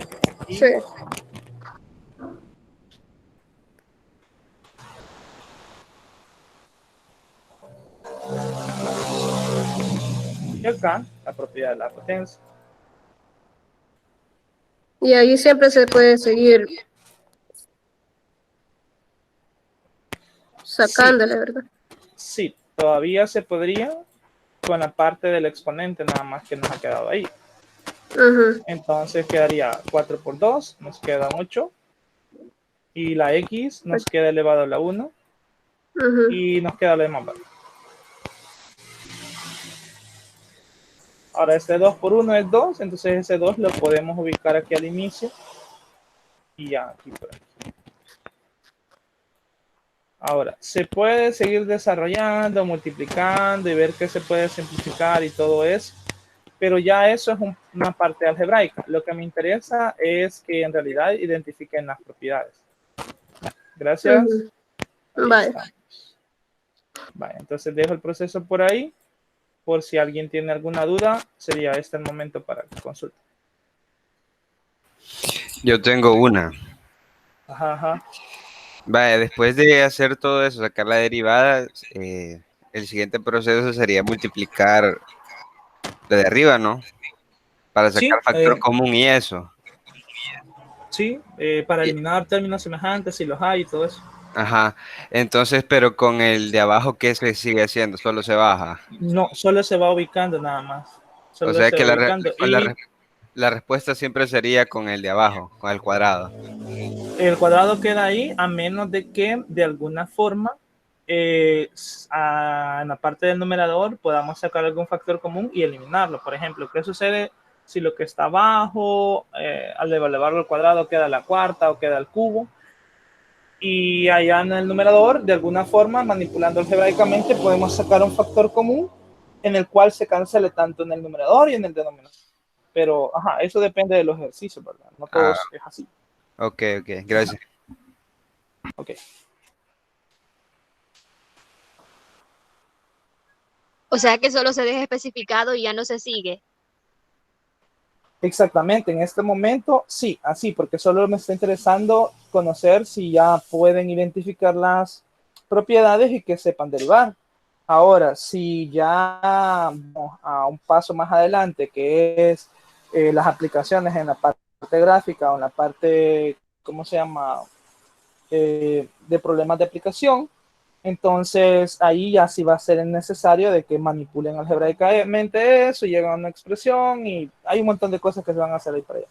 Sí. Y acá, la propiedad de la potencia. Y ahí siempre se puede seguir sacándole, ¿verdad? Sí, todavía se podría con la parte del exponente nada más que nos ha quedado ahí. Ujú. Entonces quedaría 4 por 2, nos queda 8. Y la x nos queda elevado a la 1. Ujú. Y nos queda la demás. Ahora este 2 por 1 es 2, entonces ese 2 lo podemos ubicar aquí al inicio. Y ya, aquí por aquí. Ahora, se puede seguir desarrollando, multiplicando y ver qué se puede simplificar y todo eso, pero ya eso es una parte algebraica. Lo que me interesa es que en realidad identifiquen las propiedades. Gracias. Ujú. Ahí Vale. estamos. Vale, entonces dejo el proceso por ahí. Por si alguien tiene alguna duda, sería este el momento para que consulte. Yo tengo una. Ajá, ajá. Vaya, después de hacer todo eso, sacar la derivada, el siguiente proceso sería multiplicar lo de arriba, ¿no? Para sacar Sí, factor común y eso. sí, para eliminar términos semejantes si los hay y todo eso. Ajá. Entonces, pero con el de abajo, ¿qué se sigue haciendo? Solo se baja. No, solo se va ubicando nada más. O Solo sea se que va ubicando. Y la la respuesta siempre sería con el de abajo, con el cuadrado. El cuadrado queda ahí a menos de que de alguna forma en la parte del numerador podamos sacar algún factor común y eliminarlo. Por ejemplo, ¿qué sucede si lo que está abajo, al elevarlo al cuadrado, queda la cuarta o queda el cubo? Y allá en el numerador, de alguna forma, manipulando algebraicamente, podemos sacar un factor común en el cual se cancele tanto en el numerador y en el denominador. Pero, ajá, eso depende de los ejercicios, ¿verdad? No todos es así. Ok, gracias. Ok. O sea que solo se deja especificado y ya no se sigue. Exactamente, en este momento sí, así, porque solo me está interesando conocer si ya pueden identificar las propiedades y que sepan derivar. Ahora, si ya vamos a un paso más adelante, que es las aplicaciones en la parte gráfica o en la parte, ¿cómo se llama? De problemas de aplicación, entonces ahí ya sí va a ser necesario de que manipulen algebraicamente eso, llegan a una expresión y hay un montón de cosas que se van a hacer ahí para allá.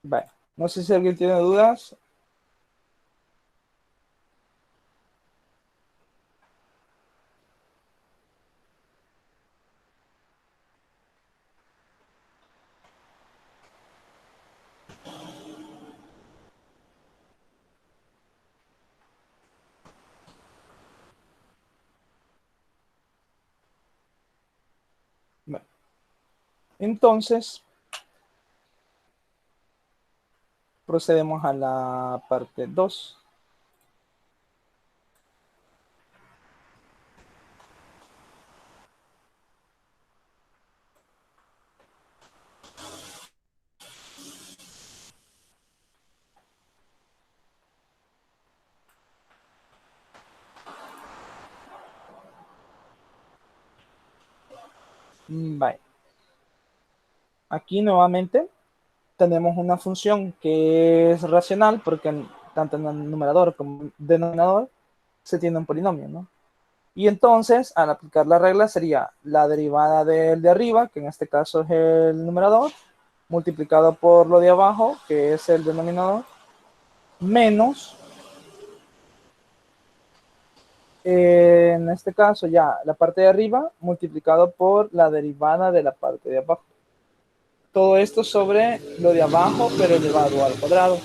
Vale. No sé si alguien tiene dudas. Vale. Entonces, procedemos a la parte 2. Vale. Aquí nuevamente tenemos una función que es racional porque tanto en el numerador como en el denominador se tiene un polinomio, ¿no? Y entonces, al aplicar la regla, sería la derivada del de arriba, que en este caso es el numerador, multiplicado por lo de abajo, que es el denominador, menos, en este caso ya la parte de arriba, multiplicado por la derivada de la parte de abajo. Todo esto sobre lo de abajo, pero elevado al cuadrado.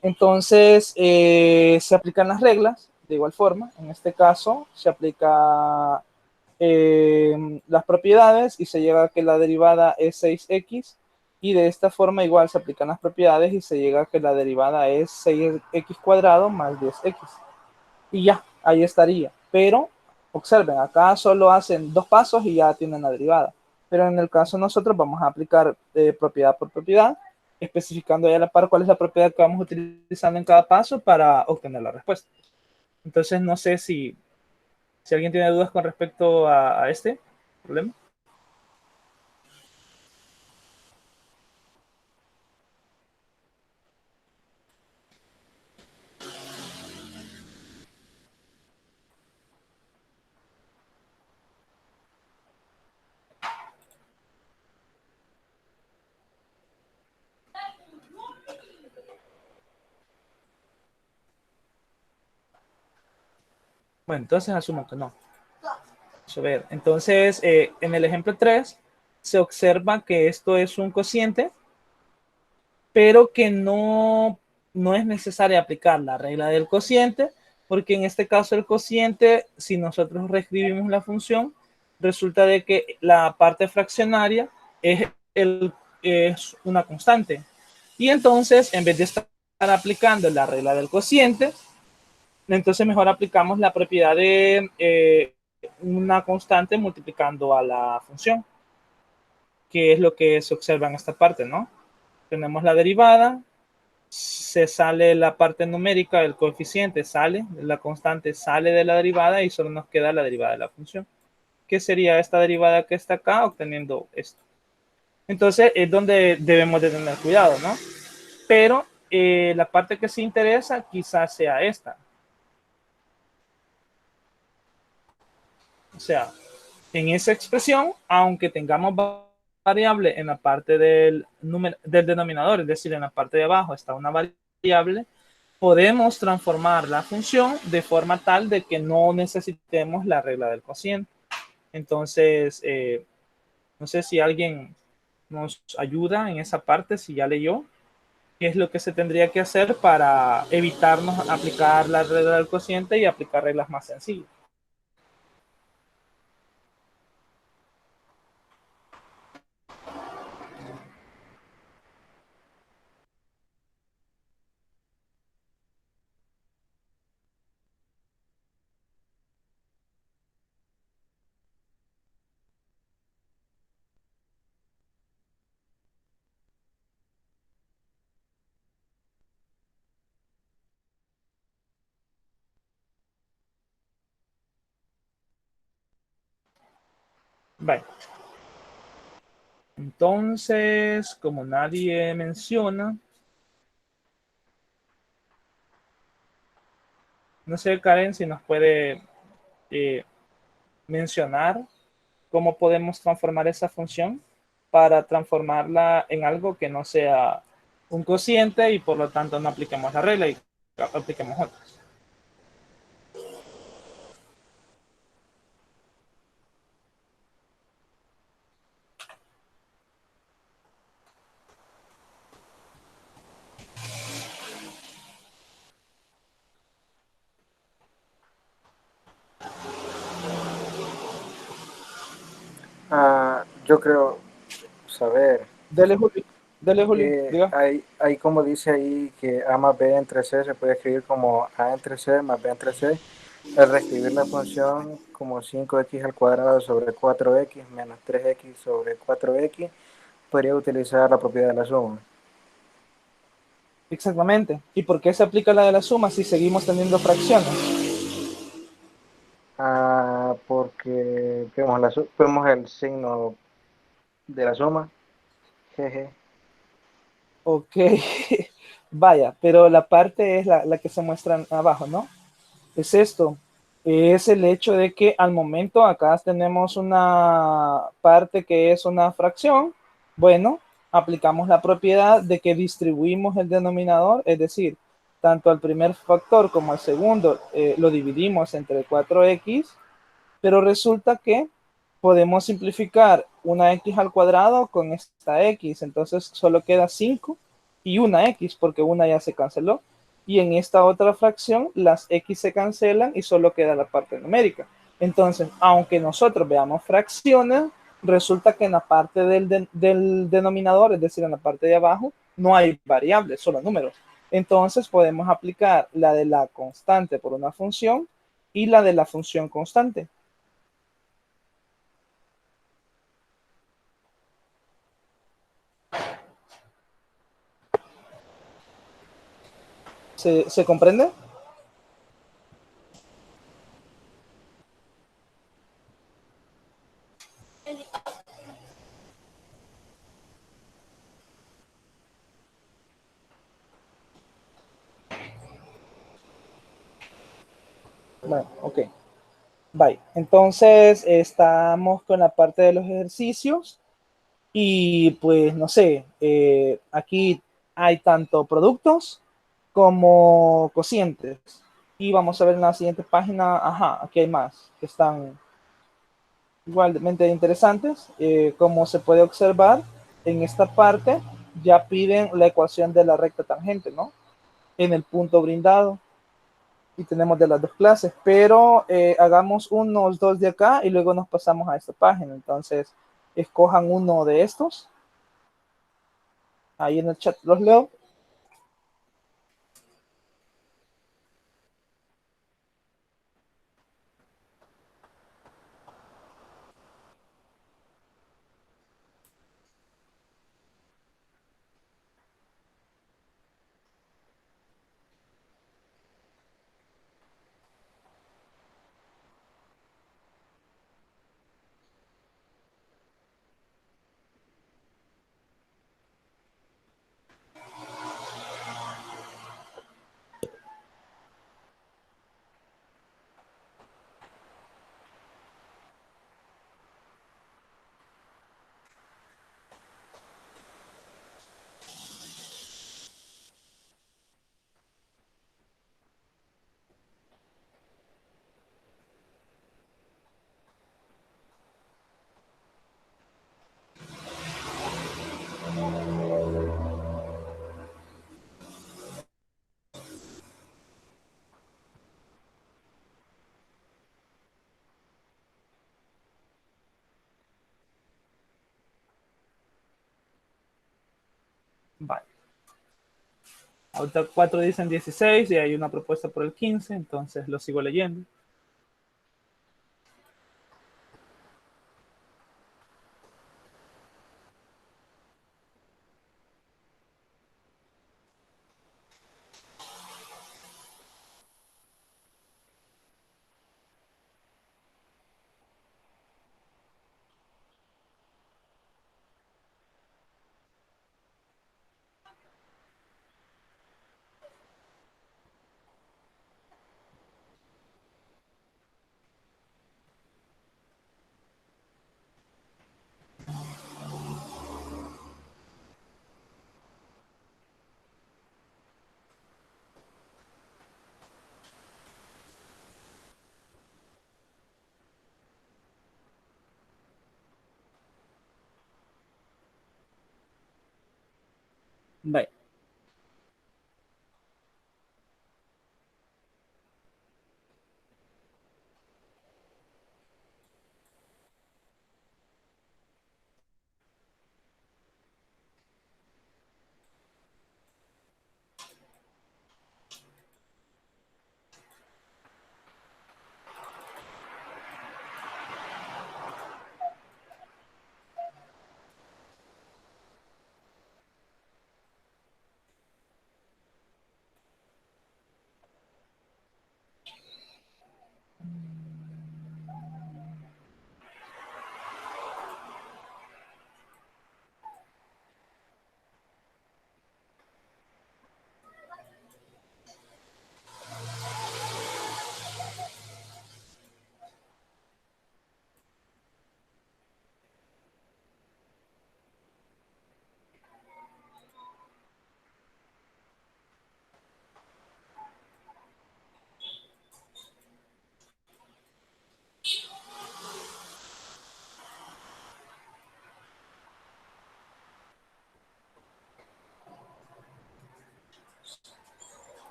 Entonces, se aplican las reglas de igual forma. En este caso, se aplica las propiedades y se llega a que la derivada es 6x. Y de esta forma igual se aplican las propiedades y se llega a que la derivada es 6x cuadrado más 10x. Y ya, ahí estaría. Pero, observen, acá solo hacen 2 pasos y ya tienen la derivada. Pero en el caso de nosotros vamos a aplicar propiedad por propiedad, especificando ya a la par cuál es la propiedad que vamos utilizando en cada paso para obtener la respuesta. Entonces, no sé si alguien tiene dudas con respecto a este problema. Bueno, entonces asumo que no. Vamos a ver. Entonces, en el ejemplo 3, se observa que esto es un cociente, pero que no es necesario aplicar la regla del cociente, porque en este caso el cociente, si nosotros reescribimos la función, resulta de que la parte fraccionaria es una constante. Y entonces, en vez de estar aplicando la regla del cociente, entonces mejor aplicamos la propiedad de una constante multiplicando a la función, que es lo que se observa en esta parte, ¿no? Tenemos la derivada se sale la parte numérica, el coeficiente sale, la constante sale de la derivada y solo nos queda la derivada de la función. ¿Qué sería esta derivada que está acá obteniendo esto? Entonces es donde debemos de tener cuidado, ¿no? Pero la parte que sí interesa quizás sea esta. O sea, en esa expresión, aunque tengamos variable en la parte del denominador, es decir, en la parte de abajo está una variable, podemos transformar la función de forma tal de que no necesitemos la regla del cociente. Entonces, no sé si alguien nos ayuda en esa parte, si ya leyó, qué es lo que se tendría que hacer para evitarnos aplicar la regla del cociente y aplicar reglas más sencillas. Vale. Entonces, como nadie menciona, no sé, Karen, si nos puede mencionar cómo podemos transformar esa función para transformarla en algo que no sea un cociente y por lo tanto no apliquemos la regla y apliquemos otras. Yo creo saber. Dele, Juli. Dele, Juli. Diga. Hay como dice ahí que A más B entre C se puede escribir como A entre C más B entre C. Al reescribir la función como 5x al cuadrado sobre 4x menos 3x sobre 4x, podría utilizar la propiedad de la suma. Exactamente. ¿Y por qué se aplica la de la suma si seguimos teniendo fracciones? Porque vemos el signo de la suma. Jeje. Ok. Vaya, pero la parte es la que se muestra abajo, ¿no? Es esto. Es el hecho de que al momento acá tenemos una parte que es una fracción. Bueno, aplicamos la propiedad de que distribuimos el denominador, es decir, tanto al primer factor como al segundo lo dividimos entre 4x, pero resulta que podemos simplificar una x al cuadrado con esta x, entonces solo queda 5 y una x porque una ya se canceló, y en esta otra fracción las x se cancelan y solo queda la parte numérica. Entonces, aunque nosotros veamos fracciones, resulta que en la parte del denominador, es decir, en la parte de abajo, no hay variables, solo números. Entonces podemos aplicar la de la constante por una función y la de la función constante. ¿Se comprende? Bueno, ok. Bye. Entonces, estamos con la parte de los ejercicios y pues no sé, aquí hay tanto productos como cocientes. Y vamos a ver en la siguiente página, ajá, aquí hay más que están igualmente interesantes. Como se puede observar, en esta parte ya piden la ecuación de la recta tangente, ¿no? En el punto brindado. Y tenemos de las dos clases, pero hagamos unos dos de acá y luego nos pasamos a esta página. Entonces, escojan uno de estos. Ahí en el chat los leo. Vale. Ahorita 4 dicen 16 y hay una propuesta por el 15, entonces lo sigo leyendo. Bye.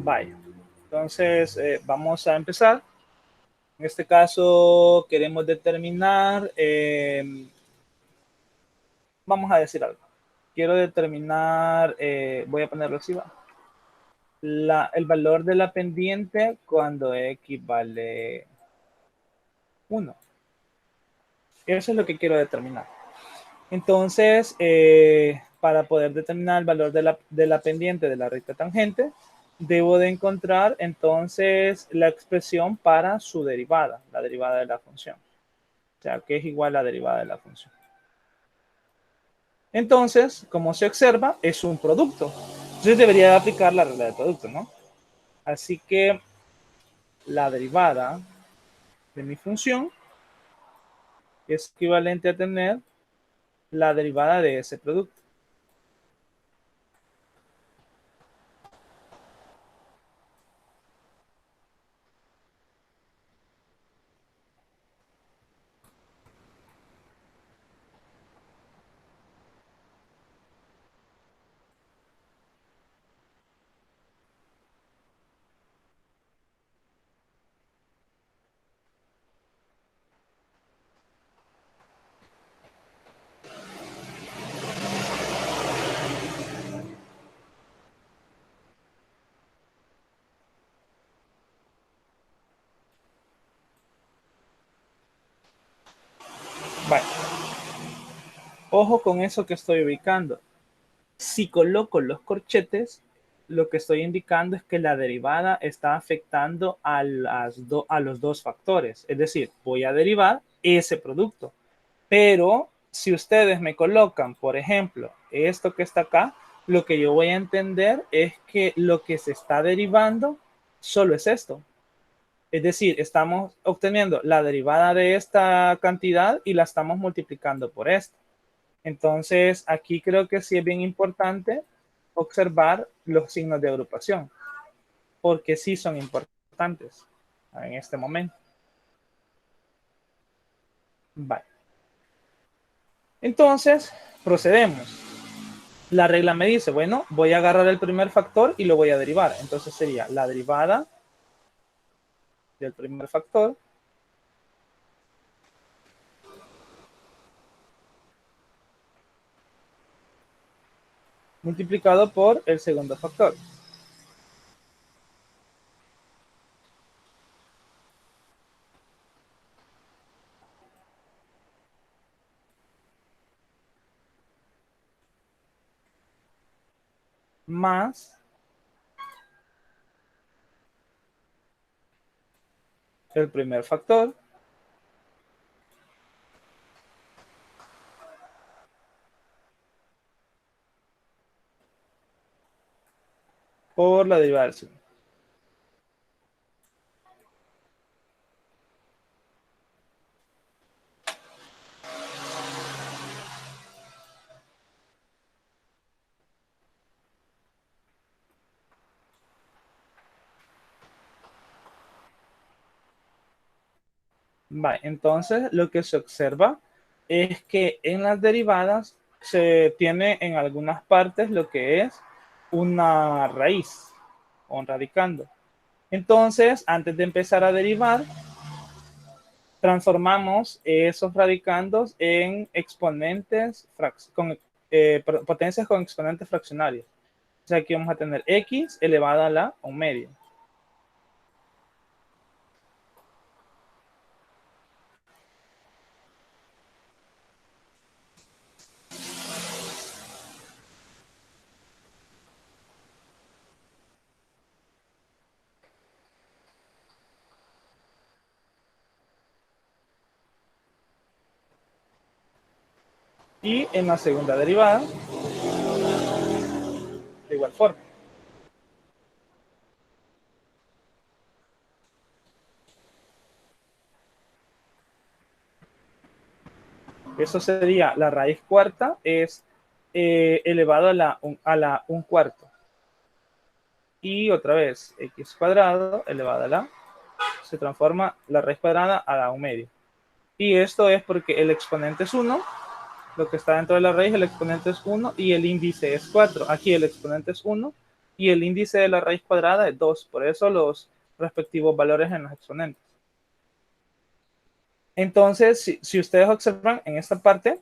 Vaya. Entonces, vamos a empezar. En este caso, queremos determinar, vamos a decir algo. Quiero determinar, voy a ponerlo así, va. El valor de la pendiente cuando x vale 1. Eso es lo que quiero determinar. Entonces, para poder determinar el valor de la pendiente de la recta tangente, debo de encontrar entonces la expresión para su derivada, la derivada de la función. O sea, que es igual a la derivada de la función. Entonces, como se observa, es un producto. Entonces debería aplicar la regla del producto, ¿no? Así que la derivada de mi función es equivalente a tener la derivada de ese producto. Vale. Ojo con eso que estoy ubicando. Si coloco los corchetes, lo que estoy indicando es que la derivada está afectando a los dos factores. Es decir, voy a derivar ese producto. Pero si ustedes me colocan, por ejemplo, esto que está acá, lo que yo voy a entender es que lo que se está derivando solo es esto. Es decir, estamos obteniendo la derivada de esta cantidad y la estamos multiplicando por esta. Entonces, aquí creo que sí es bien importante observar los signos de agrupación, porque sí son importantes en este momento. Vale. Entonces, procedemos. La regla me dice, bueno, voy a agarrar el primer factor y lo voy a derivar. Entonces sería la derivada del primer factor multiplicado por el segundo factor. Más el primer factor por la derivada del segundo. Vale, entonces lo que se observa es que en las derivadas se tiene en algunas partes lo que es una raíz o un radicando. Entonces, antes de empezar a derivar, transformamos esos radicandos en exponentes potencias con exponentes fraccionarios. O sea, aquí vamos a tener x elevada a la 1/2. Y en la segunda derivada, de igual forma. Eso sería la raíz cuarta, es elevado a la 1/4. Y otra vez, x cuadrado elevado a la, se transforma la raíz cuadrada a la 1/2. Y esto es porque el exponente es 1, lo que está dentro de la raíz, el exponente es 1 y el índice es 4. Aquí el exponente es 1 y el índice de la raíz cuadrada es 2. Por eso los respectivos valores en los exponentes. Entonces, si ustedes observan en esta parte,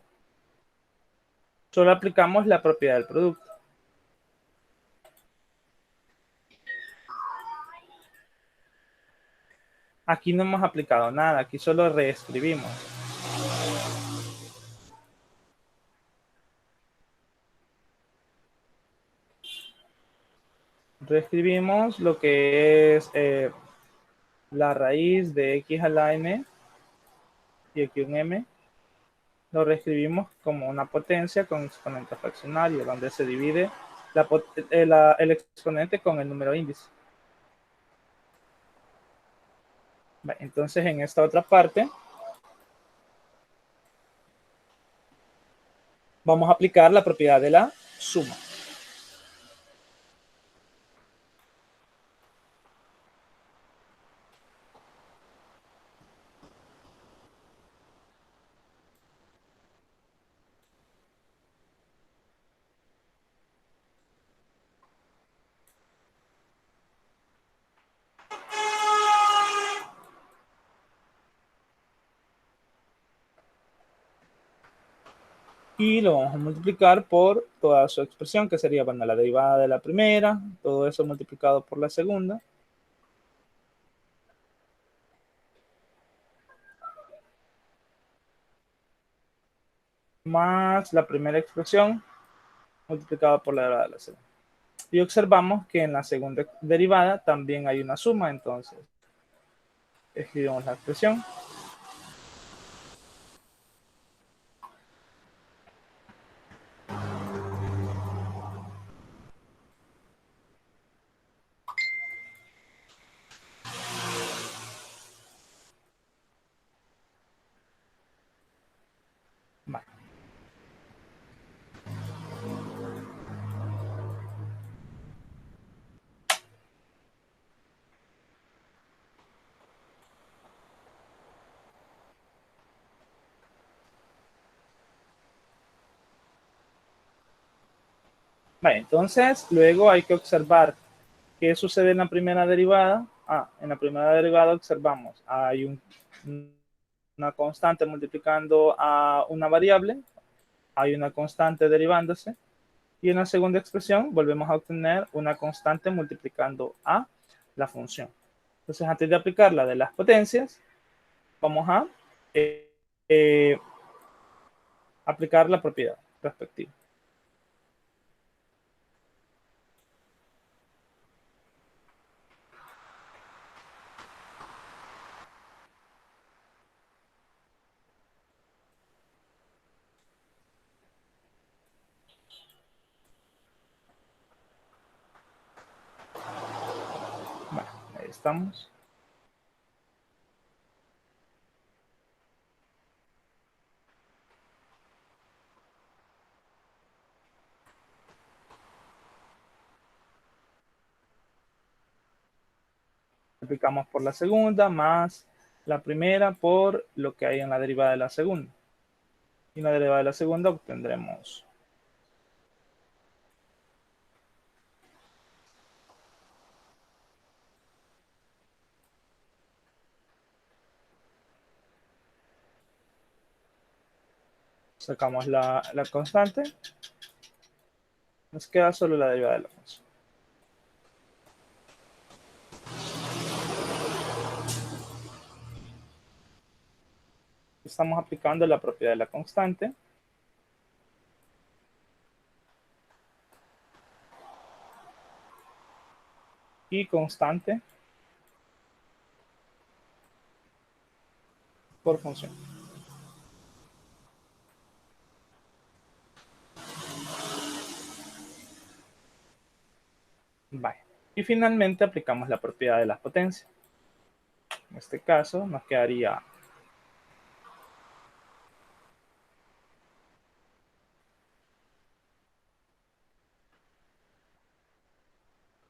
solo aplicamos la propiedad del producto. Aquí no hemos aplicado nada, aquí solo reescribimos. Reescribimos lo que es la raíz de x a la n y aquí un m. Lo reescribimos como una potencia con exponente fraccionario, donde se divide el exponente con el número índice. Entonces, en esta otra parte, vamos a aplicar la propiedad de la suma. Y lo vamos a multiplicar por toda su expresión, que sería, bueno, la derivada de la primera, todo eso multiplicado por la segunda. más la primera expresión multiplicada por la derivada de la segunda. Y observamos que en la segunda derivada también hay una suma, entonces escribimos la expresión. Vale. Vale, entonces luego hay que observar qué sucede en la primera derivada. En la primera derivada observamos, hay una constante multiplicando a una variable, hay una constante derivándose, y en la segunda expresión volvemos a obtener una constante multiplicando a la función. Entonces, antes de aplicar la de las potencias, vamos a aplicar la propiedad respectiva. Bueno, ahí estamos. Aplicamos por la segunda más la primera por lo que hay en la derivada de la segunda. Y en la derivada de la segunda obtendremos sacamos la constante, nos queda solo la derivada de la función. Estamos aplicando la propiedad de la constante. Y constante por función. Vale. Y finalmente aplicamos la propiedad de las potencias. En este caso nos quedaría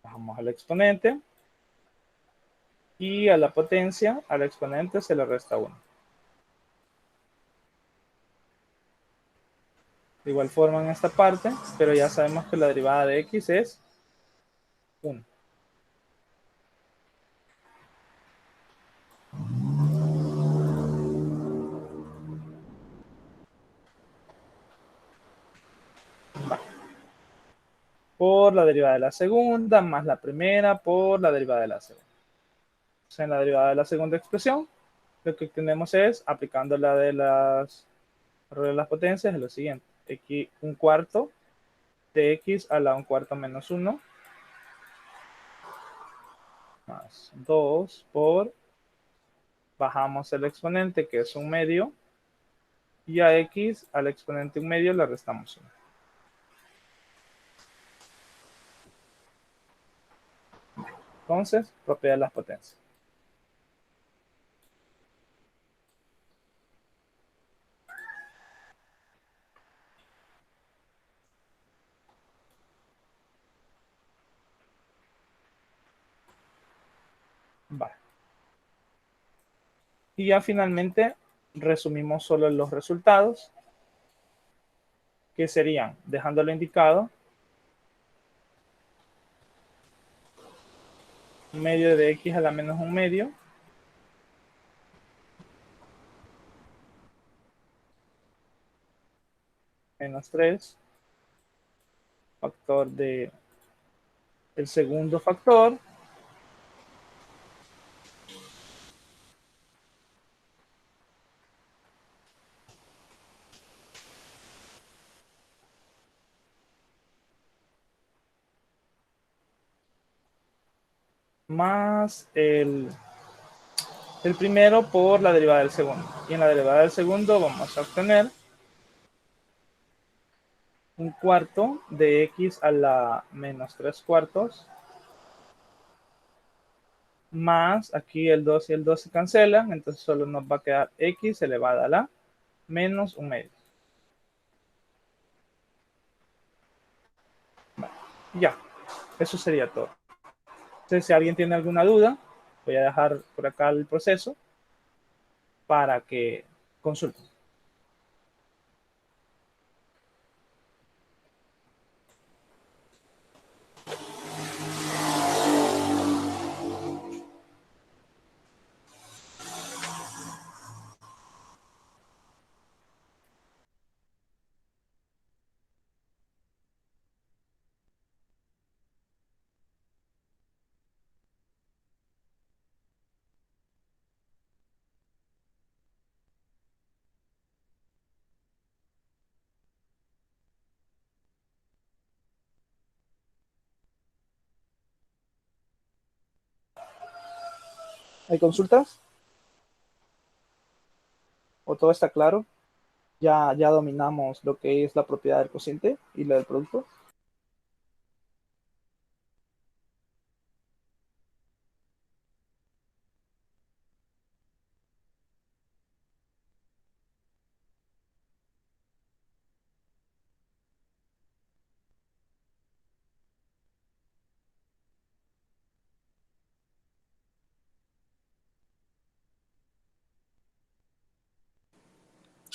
bajamos al exponente y a la potencia, al exponente se le resta 1. De igual forma en esta parte, pero ya sabemos que la derivada de x es 1. Por la derivada de la segunda, más la primera por la derivada de la segunda. Entonces, en la derivada de la segunda expresión, lo que tenemos es, aplicando la de las potencias, es lo siguiente. X, 1/4 de x a la 1/4 menos 1, más 2 por, bajamos el exponente, que es 1/2, y a x al exponente 1/2 le restamos 1. Entonces, propiedad de las potencias. Vale. Y ya finalmente resumimos solo los resultados, que serían, dejándolo indicado, medio de x a la menos 1/2 menos 3, factor de el segundo factor, más el primero por la derivada del segundo. Y en la derivada del segundo vamos a obtener un cuarto de x a la menos 3 cuartos, más aquí el 2 y el 2 se cancelan, entonces solo nos va a quedar x elevada a la menos un medio. Vale, ya, eso sería todo. Entonces, si alguien tiene alguna duda, voy a dejar por acá el proceso para que consulten. ¿Hay consultas? ¿O todo está claro? Ya dominamos lo que es la propiedad del cociente y la del producto.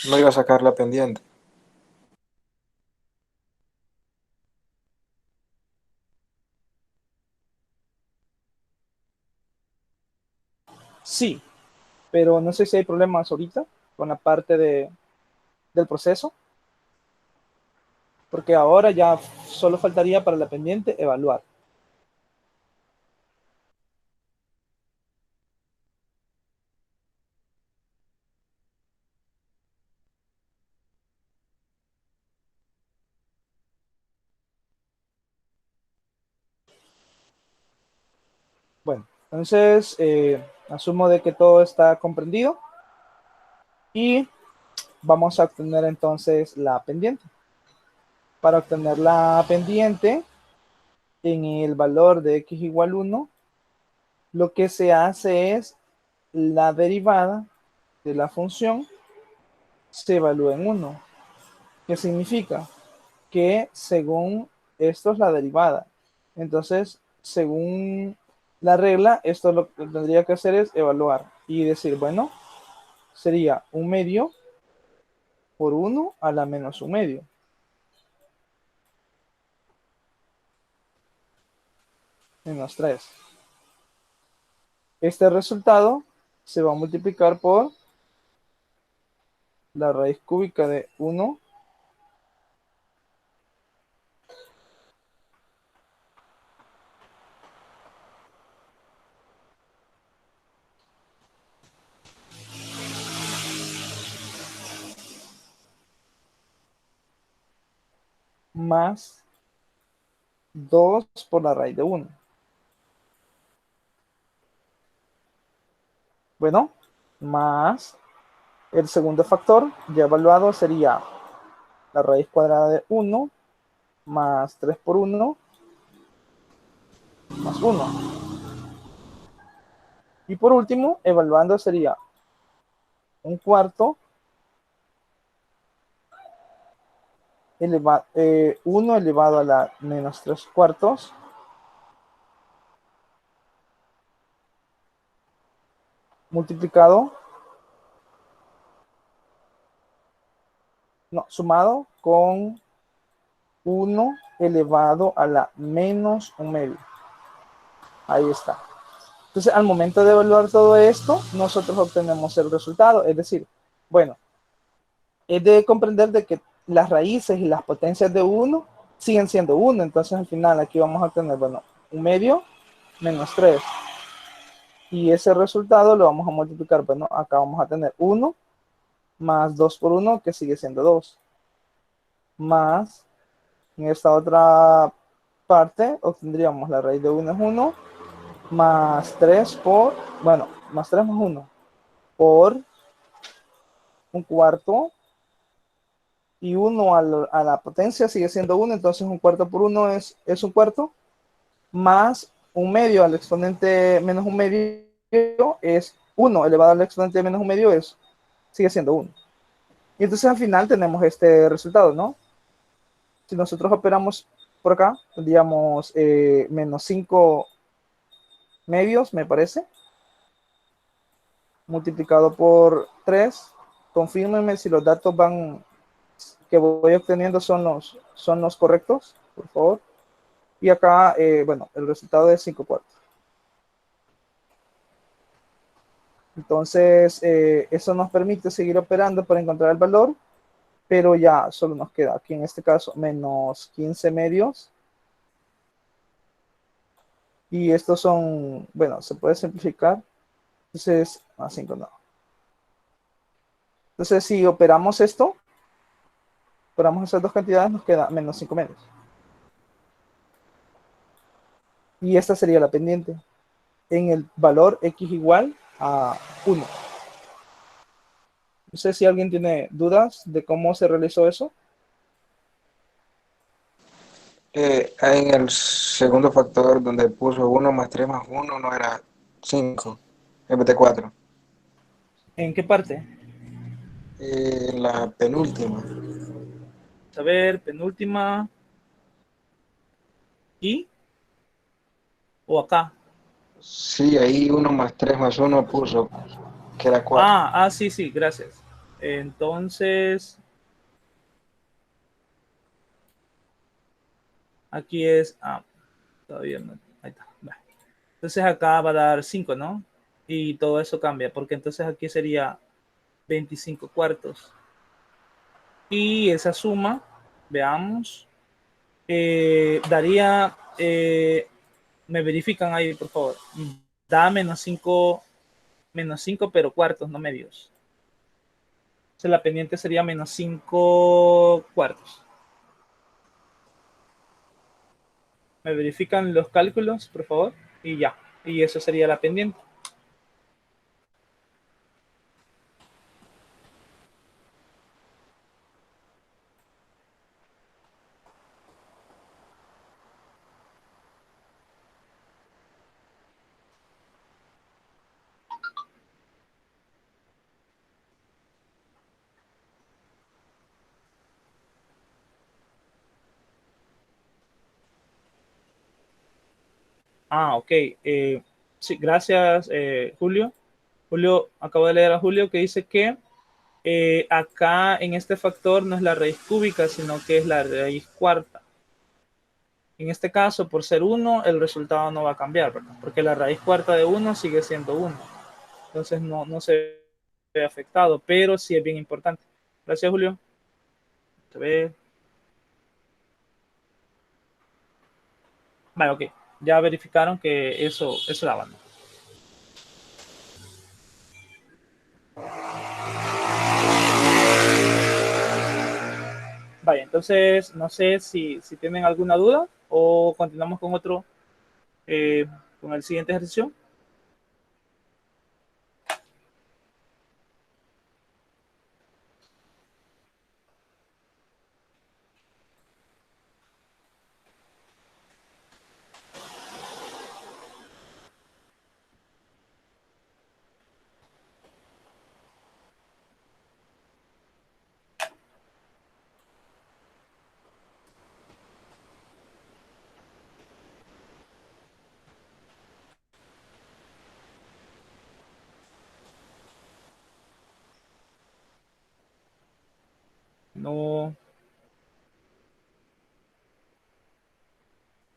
No iba a sacar la pendiente. Sí, pero no sé si hay problemas ahorita con la parte del proceso, porque ahora ya solo faltaría para la pendiente evaluar. Bueno, entonces asumo de que todo está comprendido y vamos a obtener entonces la pendiente. Para obtener la pendiente en el valor de x igual 1, lo que se hace es la derivada de la función se evalúa en 1. ¿Qué significa? Que según esto es la derivada. Entonces, según la regla, esto lo que tendría que hacer es evaluar y decir, bueno, sería un medio por 1 a la menos un medio. Menos 3. Este resultado se va a multiplicar por la raíz cúbica de 1 más 2 por la raíz de 1. Bueno, más el segundo factor ya evaluado sería la raíz cuadrada de 1 más 3 por 1 más 1. Y por último, evaluando sería un cuarto 1 elevado a la menos 3 cuartos multiplicado, no, sumado con 1 elevado a la menos un medio. Ahí está. Entonces, al momento de evaluar todo esto, nosotros obtenemos el resultado. Es decir, bueno, es de comprender de que las raíces y las potencias de 1 siguen siendo 1. Entonces, al final aquí vamos a tener, bueno, un medio menos 3. Y ese resultado lo vamos a multiplicar. Bueno, acá vamos a tener 1 más 2 por 1, que sigue siendo 2. Más, en esta otra parte, obtendríamos la raíz de 1 es 1, más 3 por, bueno, más 3 más 1 por un cuarto, y 1 a la potencia sigue siendo 1, entonces un cuarto por 1 es un cuarto, más un medio al exponente menos un medio es 1 elevado al exponente menos un medio sigue siendo 1. Y entonces al final tenemos este resultado, ¿no? Si nosotros operamos por acá, tendríamos menos 5 medios, me parece, multiplicado por 3. Confírmenme si los datos que voy obteniendo son los correctos, por favor. Y acá, bueno, el resultado es 5 cuartos. Entonces, eso nos permite seguir operando para encontrar el valor, pero ya solo nos queda aquí en este caso menos 15 medios. Y estos son, bueno, se puede simplificar. Entonces, más 5 no. Entonces, si operamos esto, operamos esas dos cantidades, nos queda menos 5 medios. Y esta sería la pendiente en el valor x igual a 1. No sé si alguien tiene dudas de cómo se realizó eso. En el segundo factor donde puso 1 más 3 más 1 no era 5 en vez de 4. ¿En qué parte? La penúltima. A ver, penúltima. ¿Y? ¿O acá? Sí, ahí 1 más 3 más 1 puso que era 4. Sí, sí, gracias. Entonces, aquí es, todavía no, ahí está. Entonces acá va a dar 5, ¿no? Y todo eso cambia, porque entonces aquí sería 25 cuartos. Y esa suma, veamos, daría, me verifican ahí, por favor, da menos 5, pero cuartos, no medios. Entonces la pendiente sería menos 5 cuartos. Me verifican los cálculos, por favor, y ya. Y eso sería la pendiente. Ok. Sí, gracias, Julio. Julio, acabo de leer a Julio que dice que acá en este factor no es la raíz cúbica, sino que es la raíz cuarta. En este caso, por ser 1, el resultado no va a cambiar, ¿verdad? Porque la raíz cuarta de 1 sigue siendo 1. Entonces no se ve afectado, pero sí es bien importante. Gracias, Julio. Se ve. Vale, ok. Ya verificaron que eso daba, ¿no? Vaya, entonces no sé si tienen alguna duda o continuamos con otro, con el siguiente ejercicio. No.